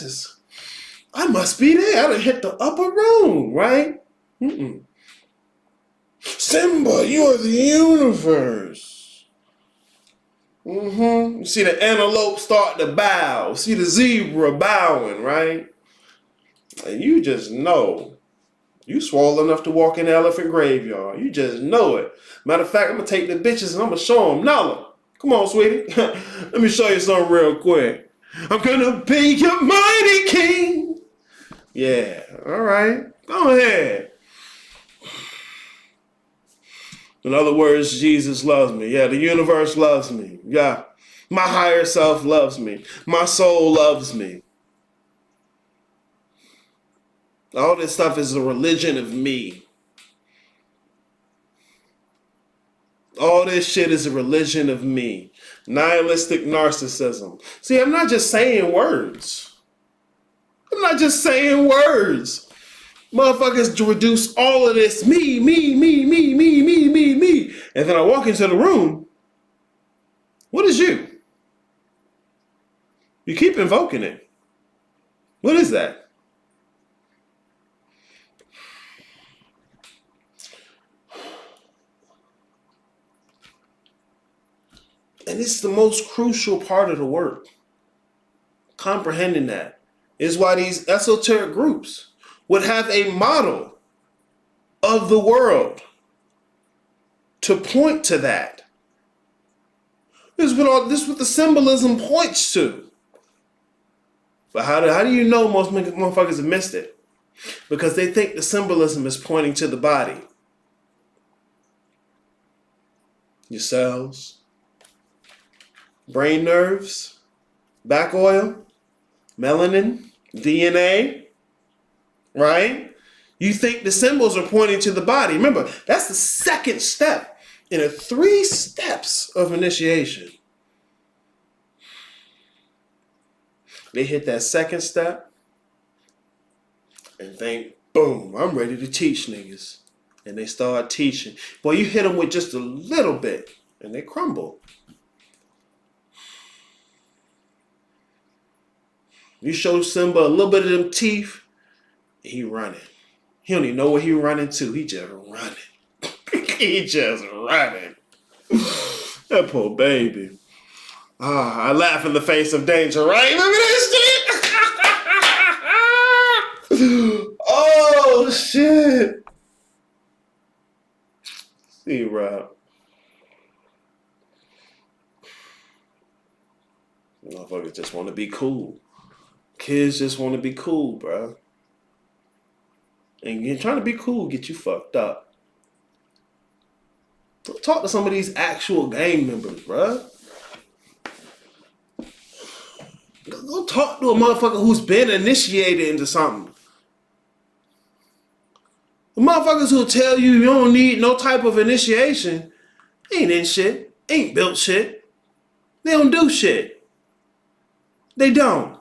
I must be there. I done hit the upper room, right? Simba, you are the universe. You see the antelope start to bow. See the zebra bowing, right? And you just know. You swole enough to walk in the elephant graveyard. You just know it. Matter of fact, I'm going to take the bitches and I'm going to show them. Nala, come on, sweetie. Let me show you something real quick. I'm going to be your mighty king. Yeah, all right. Go ahead. In other words, Jesus loves me. Yeah, the universe loves me. Yeah, my higher self loves me. My soul loves me. All this stuff is a religion of me. All this shit is a religion of me. Nihilistic narcissism. See, I'm not just saying words. Motherfuckers reduce all of this me. And then I walk into the room. What is you? You keep invoking it. What is that? And it's the most crucial part of the work. Comprehending that is why these esoteric groups would have a model of the world to point to that. This is what the symbolism points to. But how do you know most motherfuckers have missed it? Because they think the symbolism is pointing to the body. Your cells, brain nerves, back oil, melanin, DNA, right? You think the symbols are pointing to the body. Remember, that's the second step in the 3 steps of initiation. They hit that second step and think, boom, I'm ready to teach niggas. And they start teaching. Boy, you hit them with just a little bit and they crumble. You show Simba a little bit of them teeth, he running. He don't even know where he running to. He just running. That poor baby. I laugh in the face of danger, right? Look at this shit. Oh, shit. See, Rob. Motherfuckers just want to be cool. Kids just want to be cool, bro. And trying to be cool get you fucked up. Talk to some of these actual gang members, bro. Go talk to a motherfucker who's been initiated into something. The motherfuckers who'll tell you you don't need no type of initiation ain't in shit, ain't built shit. They don't do shit. They don't.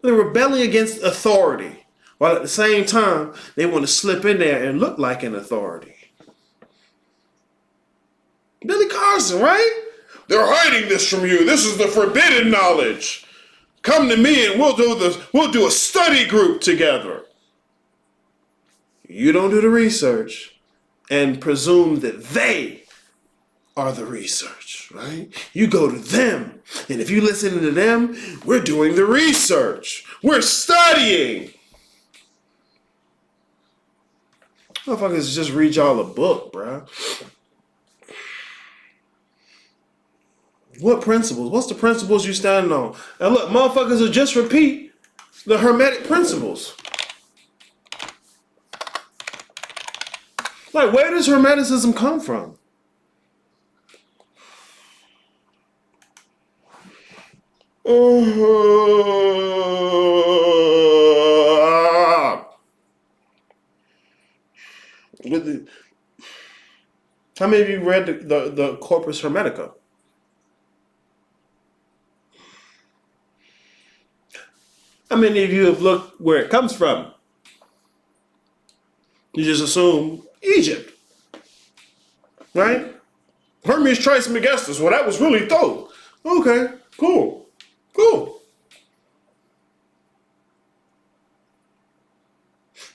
They're rebelling against authority, while at the same time, they want to slip in there and look like an authority. Billy Carson, right? They're hiding this from you. This is the forbidden knowledge. Come to me and we'll do a study group together. You don't do the research and presume that they are the research, right? You go to them, and if you listen to them, we're doing the research. We're studying. Motherfuckers just read y'all a book, bruh. What principles? What's the principles you stand on? And look, motherfuckers will just repeat the Hermetic principles. Like, where does Hermeticism come from? How many of you read the Corpus Hermetica? How many of you have looked where it comes from? You just assume Egypt, right? Hermes Trismegistus. Well, that was really Thoth. Okay, cool.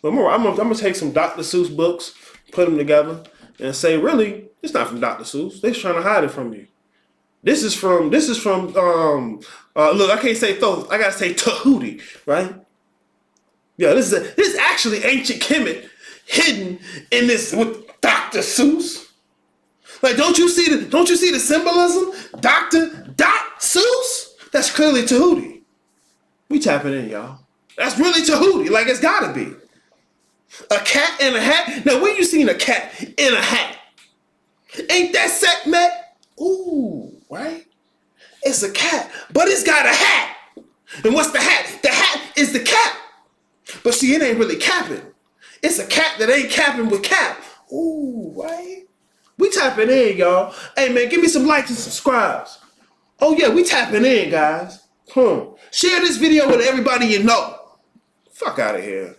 But I'm gonna take some Dr. Seuss books, put them together, and say, really, it's not from Dr. Seuss. They're trying to hide it from you. This is from look, I can't say Thoth, I gotta say Tahuti, right? Yeah, this is actually ancient Kemet hidden in this with Dr. Seuss. Like, don't you see the symbolism? Dr. Seuss? That's clearly Tahuti. We tapping in, y'all. That's really Tahuti, like it's gotta be. A cat in a hat? Now, when you seen a cat in a hat? Ain't that Sekhmet? Ooh, right? It's a cat, but it's got a hat. And what's the hat? The hat is the cap. But see, it ain't really capping. It's a cat that ain't capping with cap. Ooh, right? We tapping in, y'all. Hey, man, give me some likes and subscribes. Oh, yeah, we tapping in, guys. Share this video with everybody you know. Fuck out of here.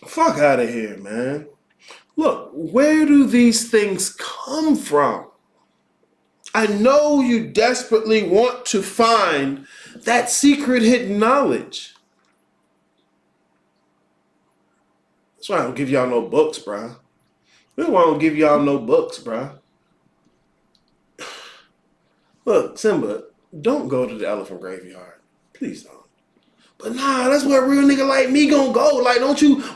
Fuck out of here, man. Look, where do these things come from? I know you desperately want to find that secret hidden knowledge. That's why I don't give y'all no books, bruh. That's why I don't give y'all no books, bruh. Look, Simba, don't go to the elephant graveyard. Please don't. But nah, that's where a real nigga like me gonna go. Like,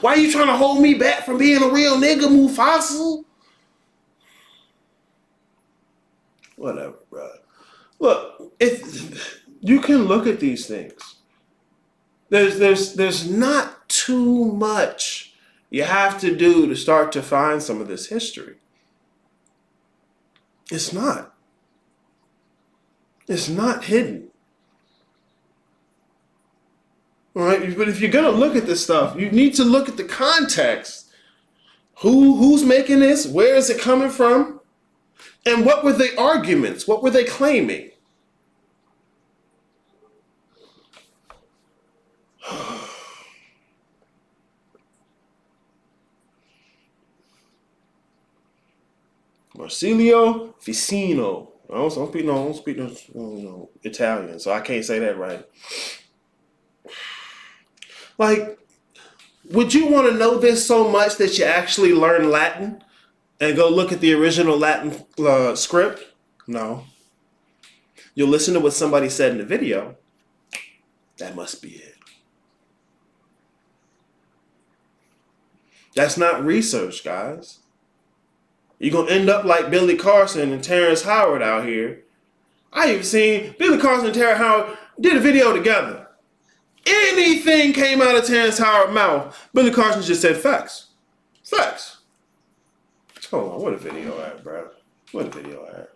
why you trying to hold me back from being a real nigga, Mufasa? Whatever, bro. Look, if you can look at these things, there's not too much you have to do to start to find some of this history. It's not. It's not hidden. All right, but if you're gonna look at this stuff, you need to look at the context. Who's making this? Where is it coming from? And what were the arguments? What were they claiming? Marsilio Ficino. I don't speak Italian, so I can't say that right. Like, would you want to know this so much that you actually learn Latin and go look at the original Latin script? No. You'll listen to what somebody said in the video. That must be it. That's not research, guys. You're going to end up like Billy Carson and Terrence Howard out here. I even seen Billy Carson and Terrence Howard did a video together. Anything came out of Terrence Howard's mouth, Billy Carson just said facts. Facts. Hold on, what a video at, bro? What a video at?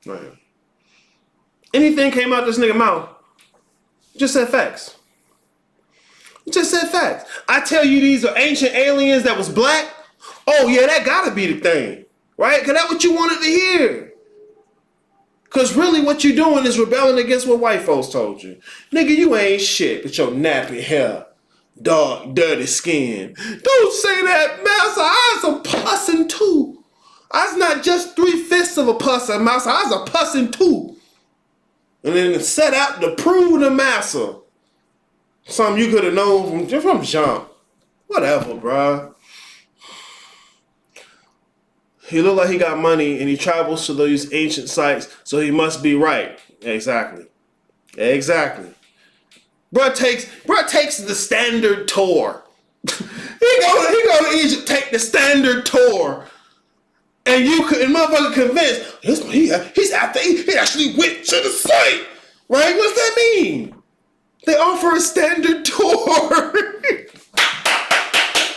Right here. Anything came out this nigga mouth, just said facts. Just said facts. I tell you these are ancient aliens that was black. Oh yeah, that gotta be the thing, right? Cause that's what you wanted to hear. Cause really what you doing is rebelling against what white folks told you. Nigga, you ain't shit with your nappy hair, dark, dirty skin. Don't say that, master. I was a pussin' too. I was not just 3/5 of a pussin', master. I was a pussin' too. And then set out to prove the master Something you could have known from jump. Whatever, bruh. He look like he got money and he travels to these ancient sites, so he must be right. Exactly. Bruh takes the standard tour. he go to Egypt, take the standard tour. And motherfucker convinced, he actually went to the site. Right? What does that mean? They offer a standard tour.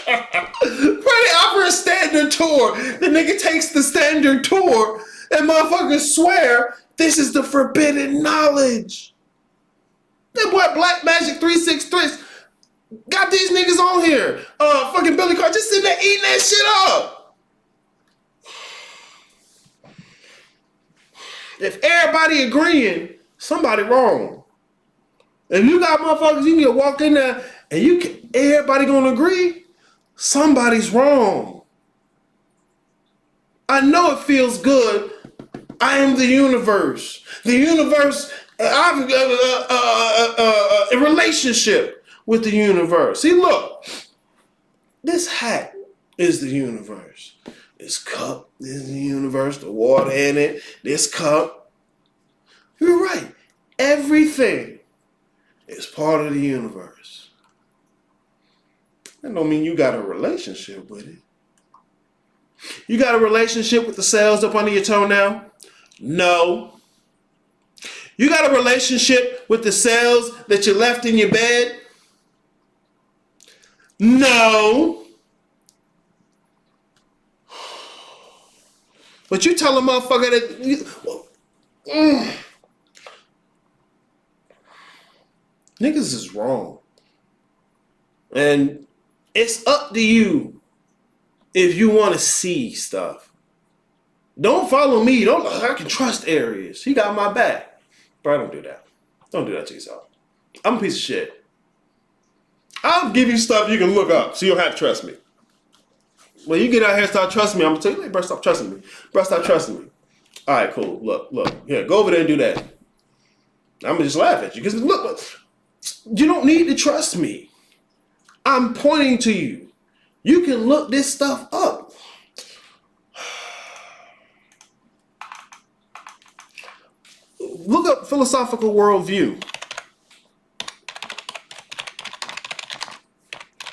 They offer a standard tour. The nigga takes the standard tour and motherfuckers swear this is the forbidden knowledge. That boy Black Magic 363 got these niggas on here. Fucking Billy Carr just sitting there eating that shit up. If everybody agreeing, somebody wrong. If you got motherfuckers, you can walk in there and everybody gonna agree, somebody's wrong. I know it feels good. I am the universe. The universe, I'm a relationship with the universe. See, look, this hat is the universe. This cup is the universe, the water in it, this cup. You're right. Everything is part of the universe. That don't mean you got a relationship with it. You got a relationship with the cells up under your toenail? No. You got a relationship with the cells that you left in your bed? No. But you tell a motherfucker that niggas is wrong. And it's up to you if you want to see stuff. Don't follow me. I can trust Aries. He got my back. Bro, don't do that. Don't do that to yourself. I'm a piece of shit. I'll give you stuff you can look up so you don't have to trust me. When you get out here and start trusting me, I'm going to tell you, hey, bro, stop trusting me. Bro, stop trusting me. All right, cool. Look. Here, go over there and do that. I'm going to just laugh at you. Because look, you don't need to trust me. I'm pointing to you. You can look this stuff up. Look up philosophical worldview.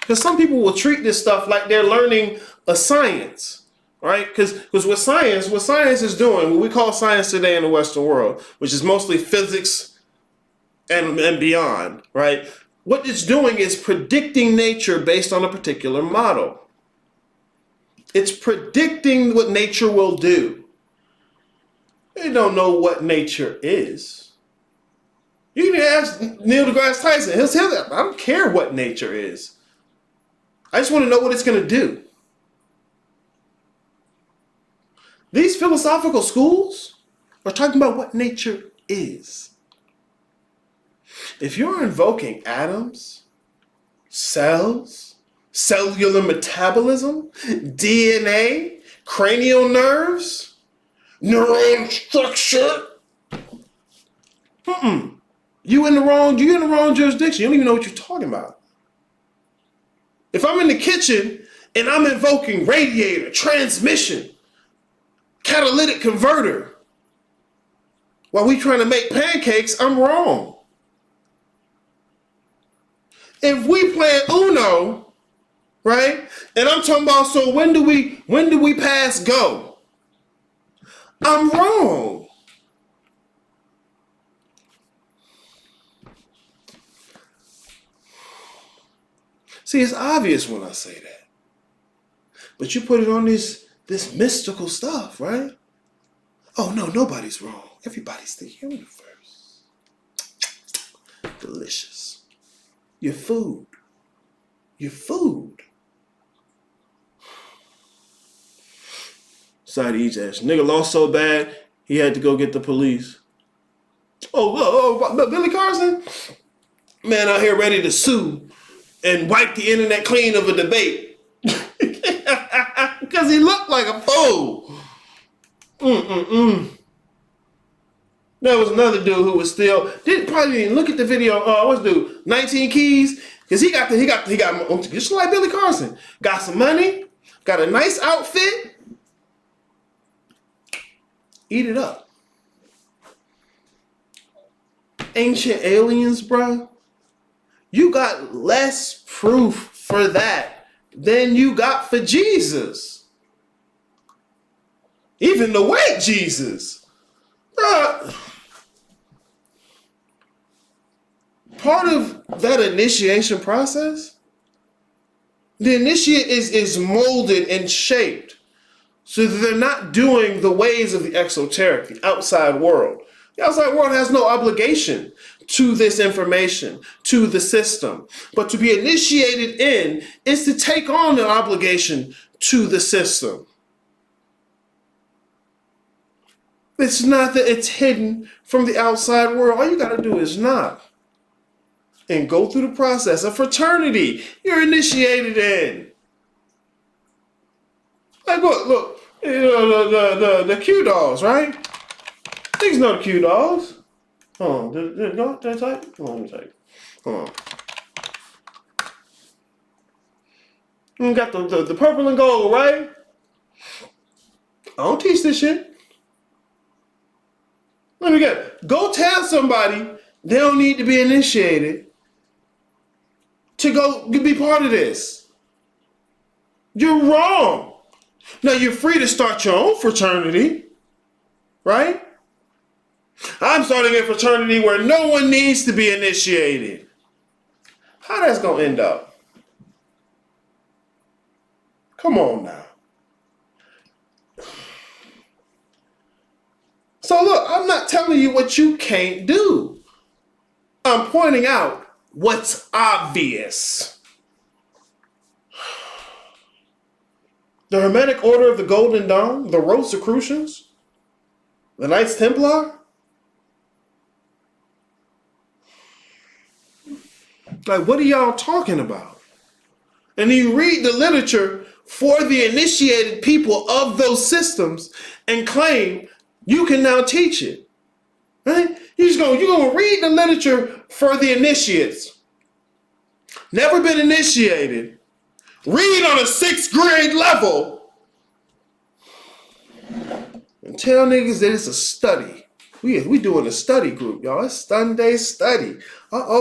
Because some people will treat this stuff like they're learning a science, right? Because what science is doing, what we call science today in the Western world, which is mostly physics and beyond, right? What it's doing is predicting nature based on a particular model. It's predicting what nature will do. They don't know what nature is. You can ask Neil deGrasse Tyson. He'll tell that. I don't care what nature is. I just want to know what it's going to do. These philosophical schools are talking about what nature is. If you're invoking atoms, cells, cellular metabolism, DNA, cranial nerves, neuron structure, you're in the wrong jurisdiction. You don't even know what you're talking about. If I'm in the kitchen and I'm invoking radiator, transmission, catalytic converter, while we trying to make pancakes, I'm wrong. If we play Uno, right, and I'm talking about, so when do we pass go? I'm wrong. See, it's obvious when I say that. But you put it on this mystical stuff, right? Oh, no, nobody's wrong. Everybody's the universe. Delicious. Your food. Side Ejash. Nigga lost so bad, he had to go get the police. Oh, Billy Carson? Man out here ready to sue and wipe the internet clean of a debate. Because he looked like a fool. There was another dude who was still probably didn't look at the video. What's the dude? 19 Keys, because he got just like Billy Carson, got some money, got a nice outfit. Eat it up. Ancient aliens, bro. You got less proof for that than you got for Jesus. Even the white Jesus. Part of that initiation process, the initiate is molded and shaped so that they're not doing the ways of the exoteric, the outside world. The outside world has no obligation to this information, to the system. But to be initiated in is to take on the obligation to the system. It's not that it's hidden from the outside world. All you got to do is knock and go through the process of fraternity. You're initiated in. Like look, you know, the Q dolls, right? Niggas know the Q dolls. Hold on, did I type? Hold on, let me type. Hold on. You got the purple and gold, right? I don't teach this shit. Let me get it. Go tell somebody they don't need to be initiated to go be part of this. You're wrong. Now you're free to start your own fraternity, right? I'm starting a fraternity where no one needs to be initiated. How that's gonna end up? Come on now. So look, I'm not telling you what you can't do. I'm pointing out what's obvious. The Hermetic Order of the Golden Dawn, the Rosicrucians, the Knights Templar. Like, what are y'all talking about? And you read the literature for the initiated people of those systems and claim you can now teach it. Right? You're gonna read the literature for the initiates. Never been initiated. Read on a 6th grade level. And tell niggas that it's a study. We doing a study group, y'all. It's Sunday study.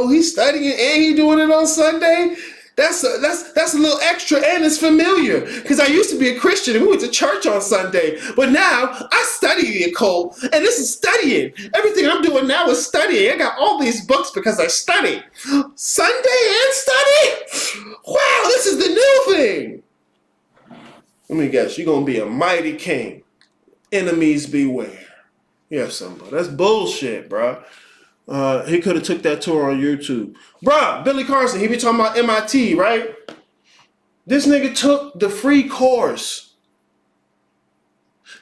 He's studying and he doing it on Sunday. That's a little extra and it's familiar. Because I used to be a Christian and we went to church on Sunday. But now I study the occult and this is studying. Everything I'm doing now is studying. I got all these books because I study. Sunday and study? Wow, this is the new thing. Let me guess, you're going to be a mighty king. Enemies beware. Yeah, somebody. That's bullshit, bro. He could have took that tour on YouTube. Bruh, Billy Carson, he be talking about MIT, right? This nigga took the free course.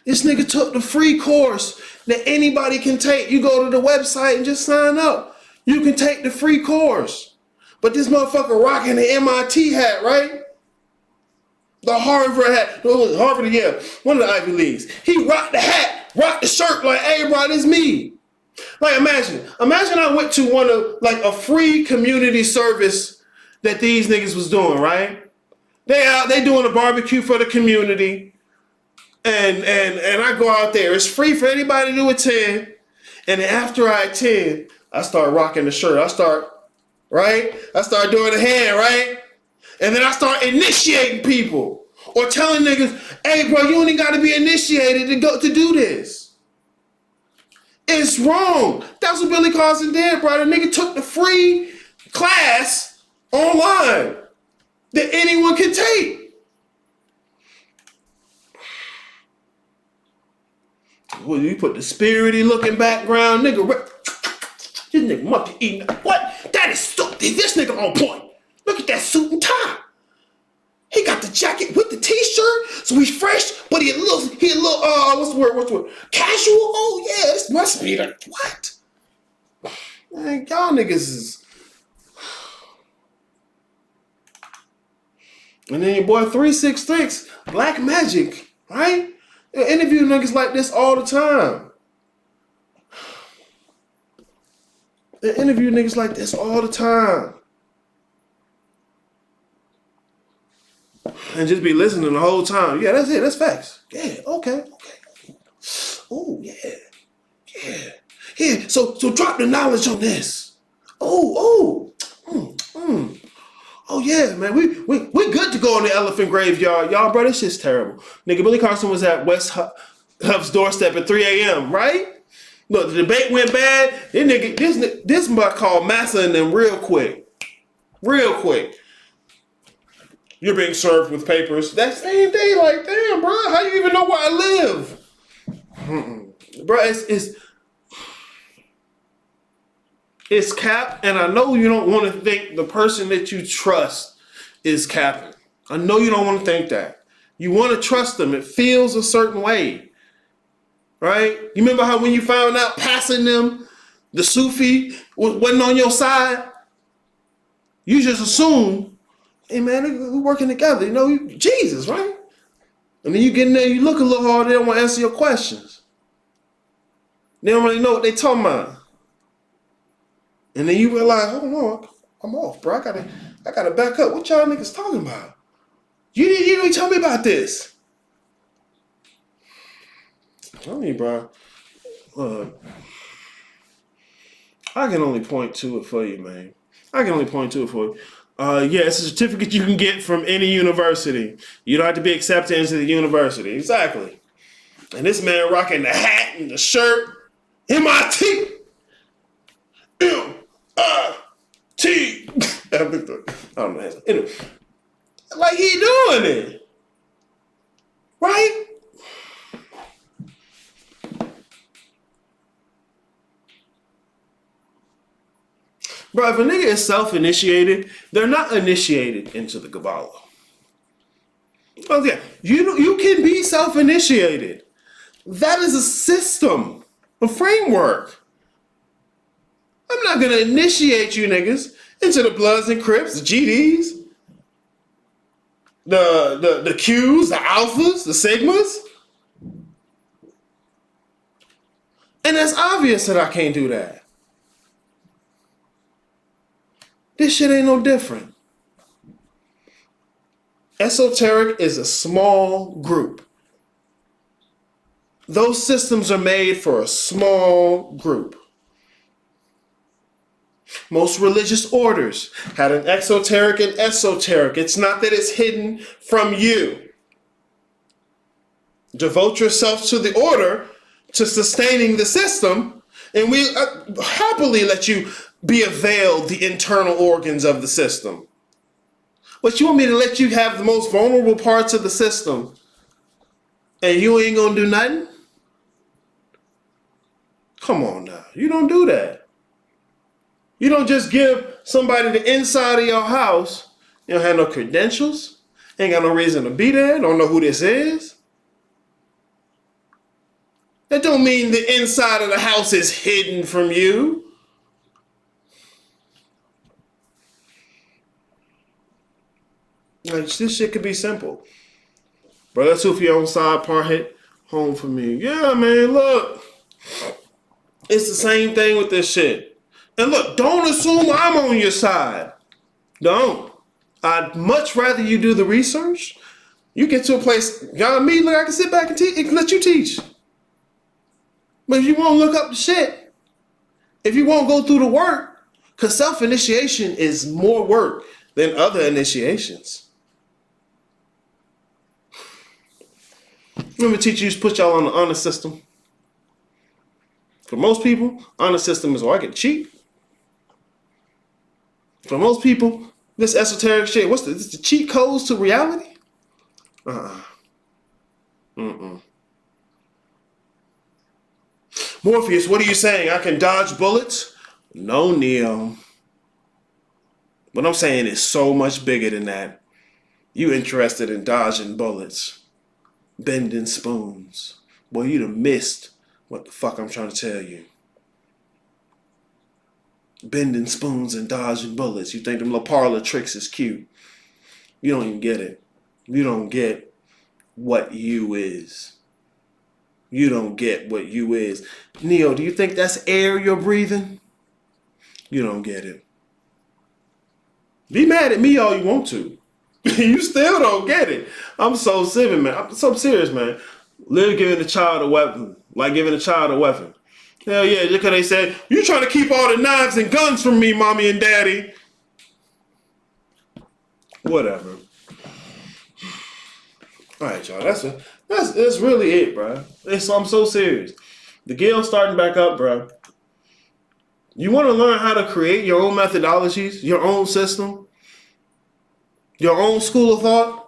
This nigga took the free course that anybody can take. You go to the website and just sign up. You can take the free course. But this motherfucker rocking the MIT hat, right? The Harvard hat. Harvard, yeah. One of the Ivy Leagues. He rocked the hat, rocked the shirt like, hey, bro, this me. Like, imagine I went to one of, like, a free community service that these niggas was doing, right? They doing a barbecue for the community, and I go out there. It's free for anybody to attend, and then after I attend, I start rocking the shirt. I start doing the hand, right? And then I start initiating people, or telling niggas, hey, bro, you ain't got to be initiated to do this. It's wrong. That's what Billy Carson did, bro. The nigga took the free class online that anyone can take. Well, you put the spirity looking background, nigga. This nigga must be eating. What? That is so. This nigga on point. Look at that suit and tie. He got the jacket with the t-shirt, so he's fresh, but he a little, what's the word? Casual? Oh yeah, this must be the, what? Man, y'all niggas is. And then your boy 366, Black Magic, right? They interview niggas like this all the time. They interview niggas like this all the time. And just be listening the whole time. Yeah, that's it. That's facts. Yeah, okay. Oh, yeah. Here, so drop the knowledge on this. Oh, yeah, man. We good to go on the elephant graveyard. Y'all, bro, this shit's terrible. Nigga, Billy Carson was at West Huff's doorstep at 3 a.m., right? Look, the debate went bad. This muck called Massa and them real quick. Real quick. You're being served with papers. That same day, like, damn, bro, how you even know where I live? Bro, it's cap, and I know you don't want to think the person that you trust is capping. I know you don't want to think that. You want to trust them. It feels a certain way, right? You remember how when you found out passing them, the Sufi wasn't on your side? You just assumed, hey man, we're working together. You know, Jesus, right? And then you get in there, you look a little hard, they don't want to answer your questions. They don't really know what they talking about. And then you realize, hold on, I'm off, bro. I gotta back up. What y'all niggas talking about? You didn't even tell me about this. Tell me, bro. I can only point to it for you, man. Yeah, it's a certificate you can get from any university. You don't have to be accepted into the university. Exactly. And this man rocking the hat and the shirt. MIT. MIT. I don't know. Anyway, like he doing it. Right? Bro, if a nigga is self-initiated, they're not initiated into the Kabbalah. Oh yeah, you can be self-initiated. That is a system, a framework. I'm not gonna initiate you niggas into the Bloods and Crips, the GDs, the Qs, the Alphas, the Sigmas. And that's obvious that I can't do that. This shit ain't no different. Esoteric is a small group. Those systems are made for a small group. Most religious orders had an exoteric and esoteric. It's not that it's hidden from you. Devote yourself to the order, to sustaining the system, and we happily let you be availed the internal organs of the system. But you want me to let you have the most vulnerable parts of the system and you ain't gonna do nothing? Come on now. You don't do that. You don't just give somebody the inside of your house. You don't have no credentials. Ain't got no reason to be there. Don't know who this is. That don't mean the inside of the house is hidden from you. Like, this shit could be simple. Bro, that's who for your own side part hit home for me. Yeah, man, look. It's the same thing with this shit. And look, don't assume I'm on your side. Don't. I'd much rather you do the research. You get to a place, y'all me, look, I can sit back and teach, and let you teach. But if you won't look up the shit, if you won't go through the work, because self-initiation is more work than other initiations. Remember teachers put y'all on the honor system? For most people, honor system is, I can cheat. For most people, this esoteric shit, this the cheat codes to reality? Morpheus, what are you saying? I can dodge bullets? No, Neo. What I'm saying is so much bigger than that. You interested in dodging bullets, bending spoons. Boy, you'd have missed what the fuck I'm trying to tell you. Bending spoons and dodging bullets. You think them little parlor tricks is cute. You don't even get it. You don't get what you is. You don't get what you is. Neo, do you think that's air you're breathing? You don't get it. Be mad at me all you want to. You still don't get it. I'm so serious, man. I'm so serious, man. Literally giving a child a weapon. Like giving a child a weapon. Hell yeah, just because they said, you trying to keep all the knives and guns from me, mommy and daddy. Whatever. Alright, y'all. That's really it, bro. I'm so serious. The guild's starting back up, bro. You want to learn how to create your own methodologies, your own system, your own school of thought?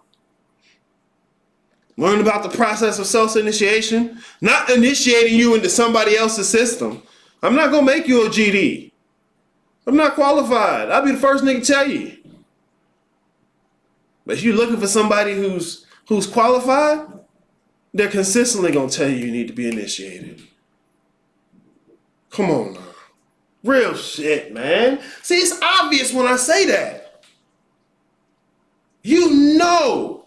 Learn about the process of self-initiation, not initiating you into somebody else's system. I'm not going to make you a GD. I'm not qualified. I'll be the first nigga to tell you. But if you're looking for somebody who's qualified, they're consistently going to tell you need to be initiated. Come on now. Real shit, man. See, it's obvious when I say that. You know.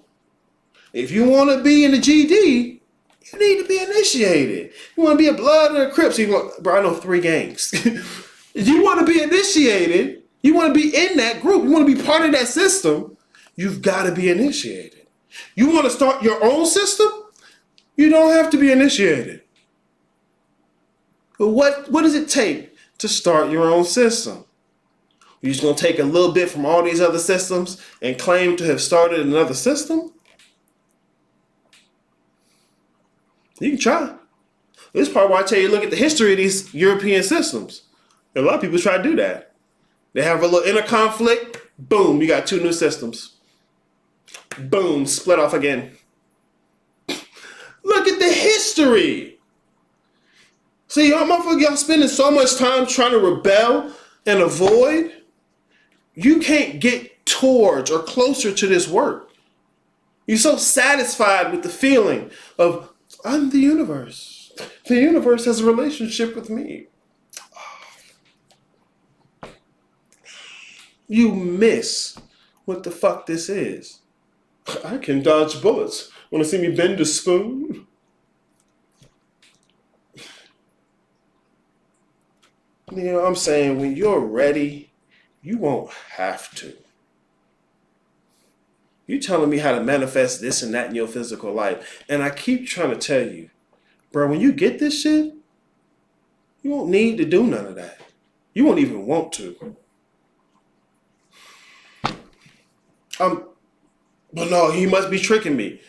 If you want to be in the GD, you need to be initiated. You want to be a Blood or a Crips? Bro, I know 3 gangs. If you want to be initiated, you want to be in that group, you want to be part of that system, you've got to be initiated. You want to start your own system? You don't have to be initiated. But what does it take to start your own system? You're just going to take a little bit from all these other systems and claim to have started another system? You can try. This is part why I tell you, look at the history of these European systems. A lot of people try to do that. They have a little inner conflict. Boom, you got 2 new systems. Boom, split off again. Look at the history. See, y'all spending so much time trying to rebel and avoid. You can't get towards or closer to this work. You're so satisfied with the feeling of, I'm the universe. The universe has a relationship with me. You miss what the fuck this is. I can dodge bullets. Want to see me bend a spoon? You know what I'm saying? When you're ready, you won't have to. You telling me how to manifest this and that in your physical life. And I keep trying to tell you, bro, when you get this shit, you won't need to do none of that. You won't even want to. But no, he must be tricking me.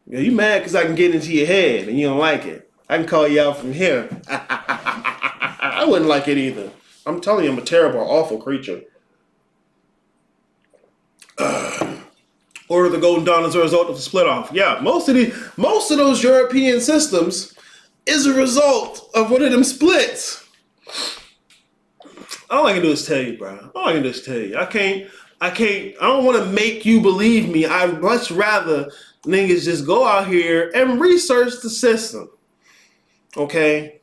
You mad because I can get into your head and you don't like it. I can call you out from here. I wouldn't like it either. I'm telling you, I'm a terrible, awful creature. Or the Golden Dawn is a result of the split off. Yeah, most of those European systems is a result of one of them splits. All I can do is tell you, bro. All I can do is tell you. I don't want to make you believe me. I'd much rather niggas just go out here and research the system. Okay?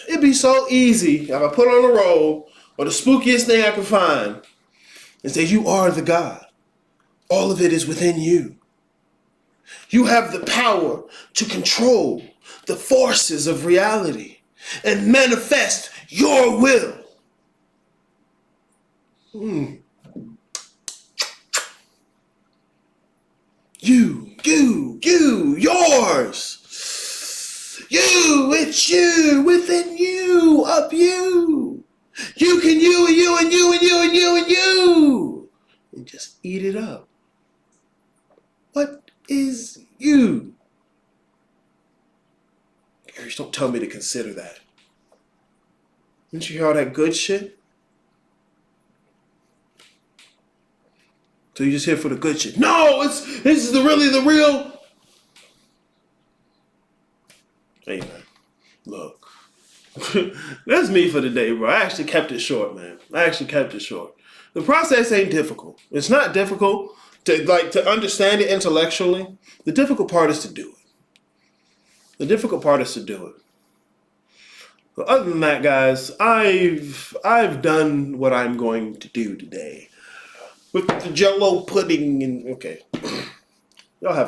It'd be so easy if I put on a robe or the spookiest thing I can find and say, you are the God. All of it is within you. You have the power to control the forces of reality and manifest your will. Yours. It's you, within you, of you. You can you and you and you and you and you and you. And just eat it up. What is you? Gary, don't tell me to consider that. Didn't you hear all that good shit? So you just here for the good shit. No, this is really the real. Hey man, look. That's me for the day, bro. I actually kept it short, man. The process ain't difficult. It's not difficult to understand it intellectually. The difficult part is to do it. But other than that, guys, I've done what I'm going to do today with the Jell-O pudding and okay. Y'all have a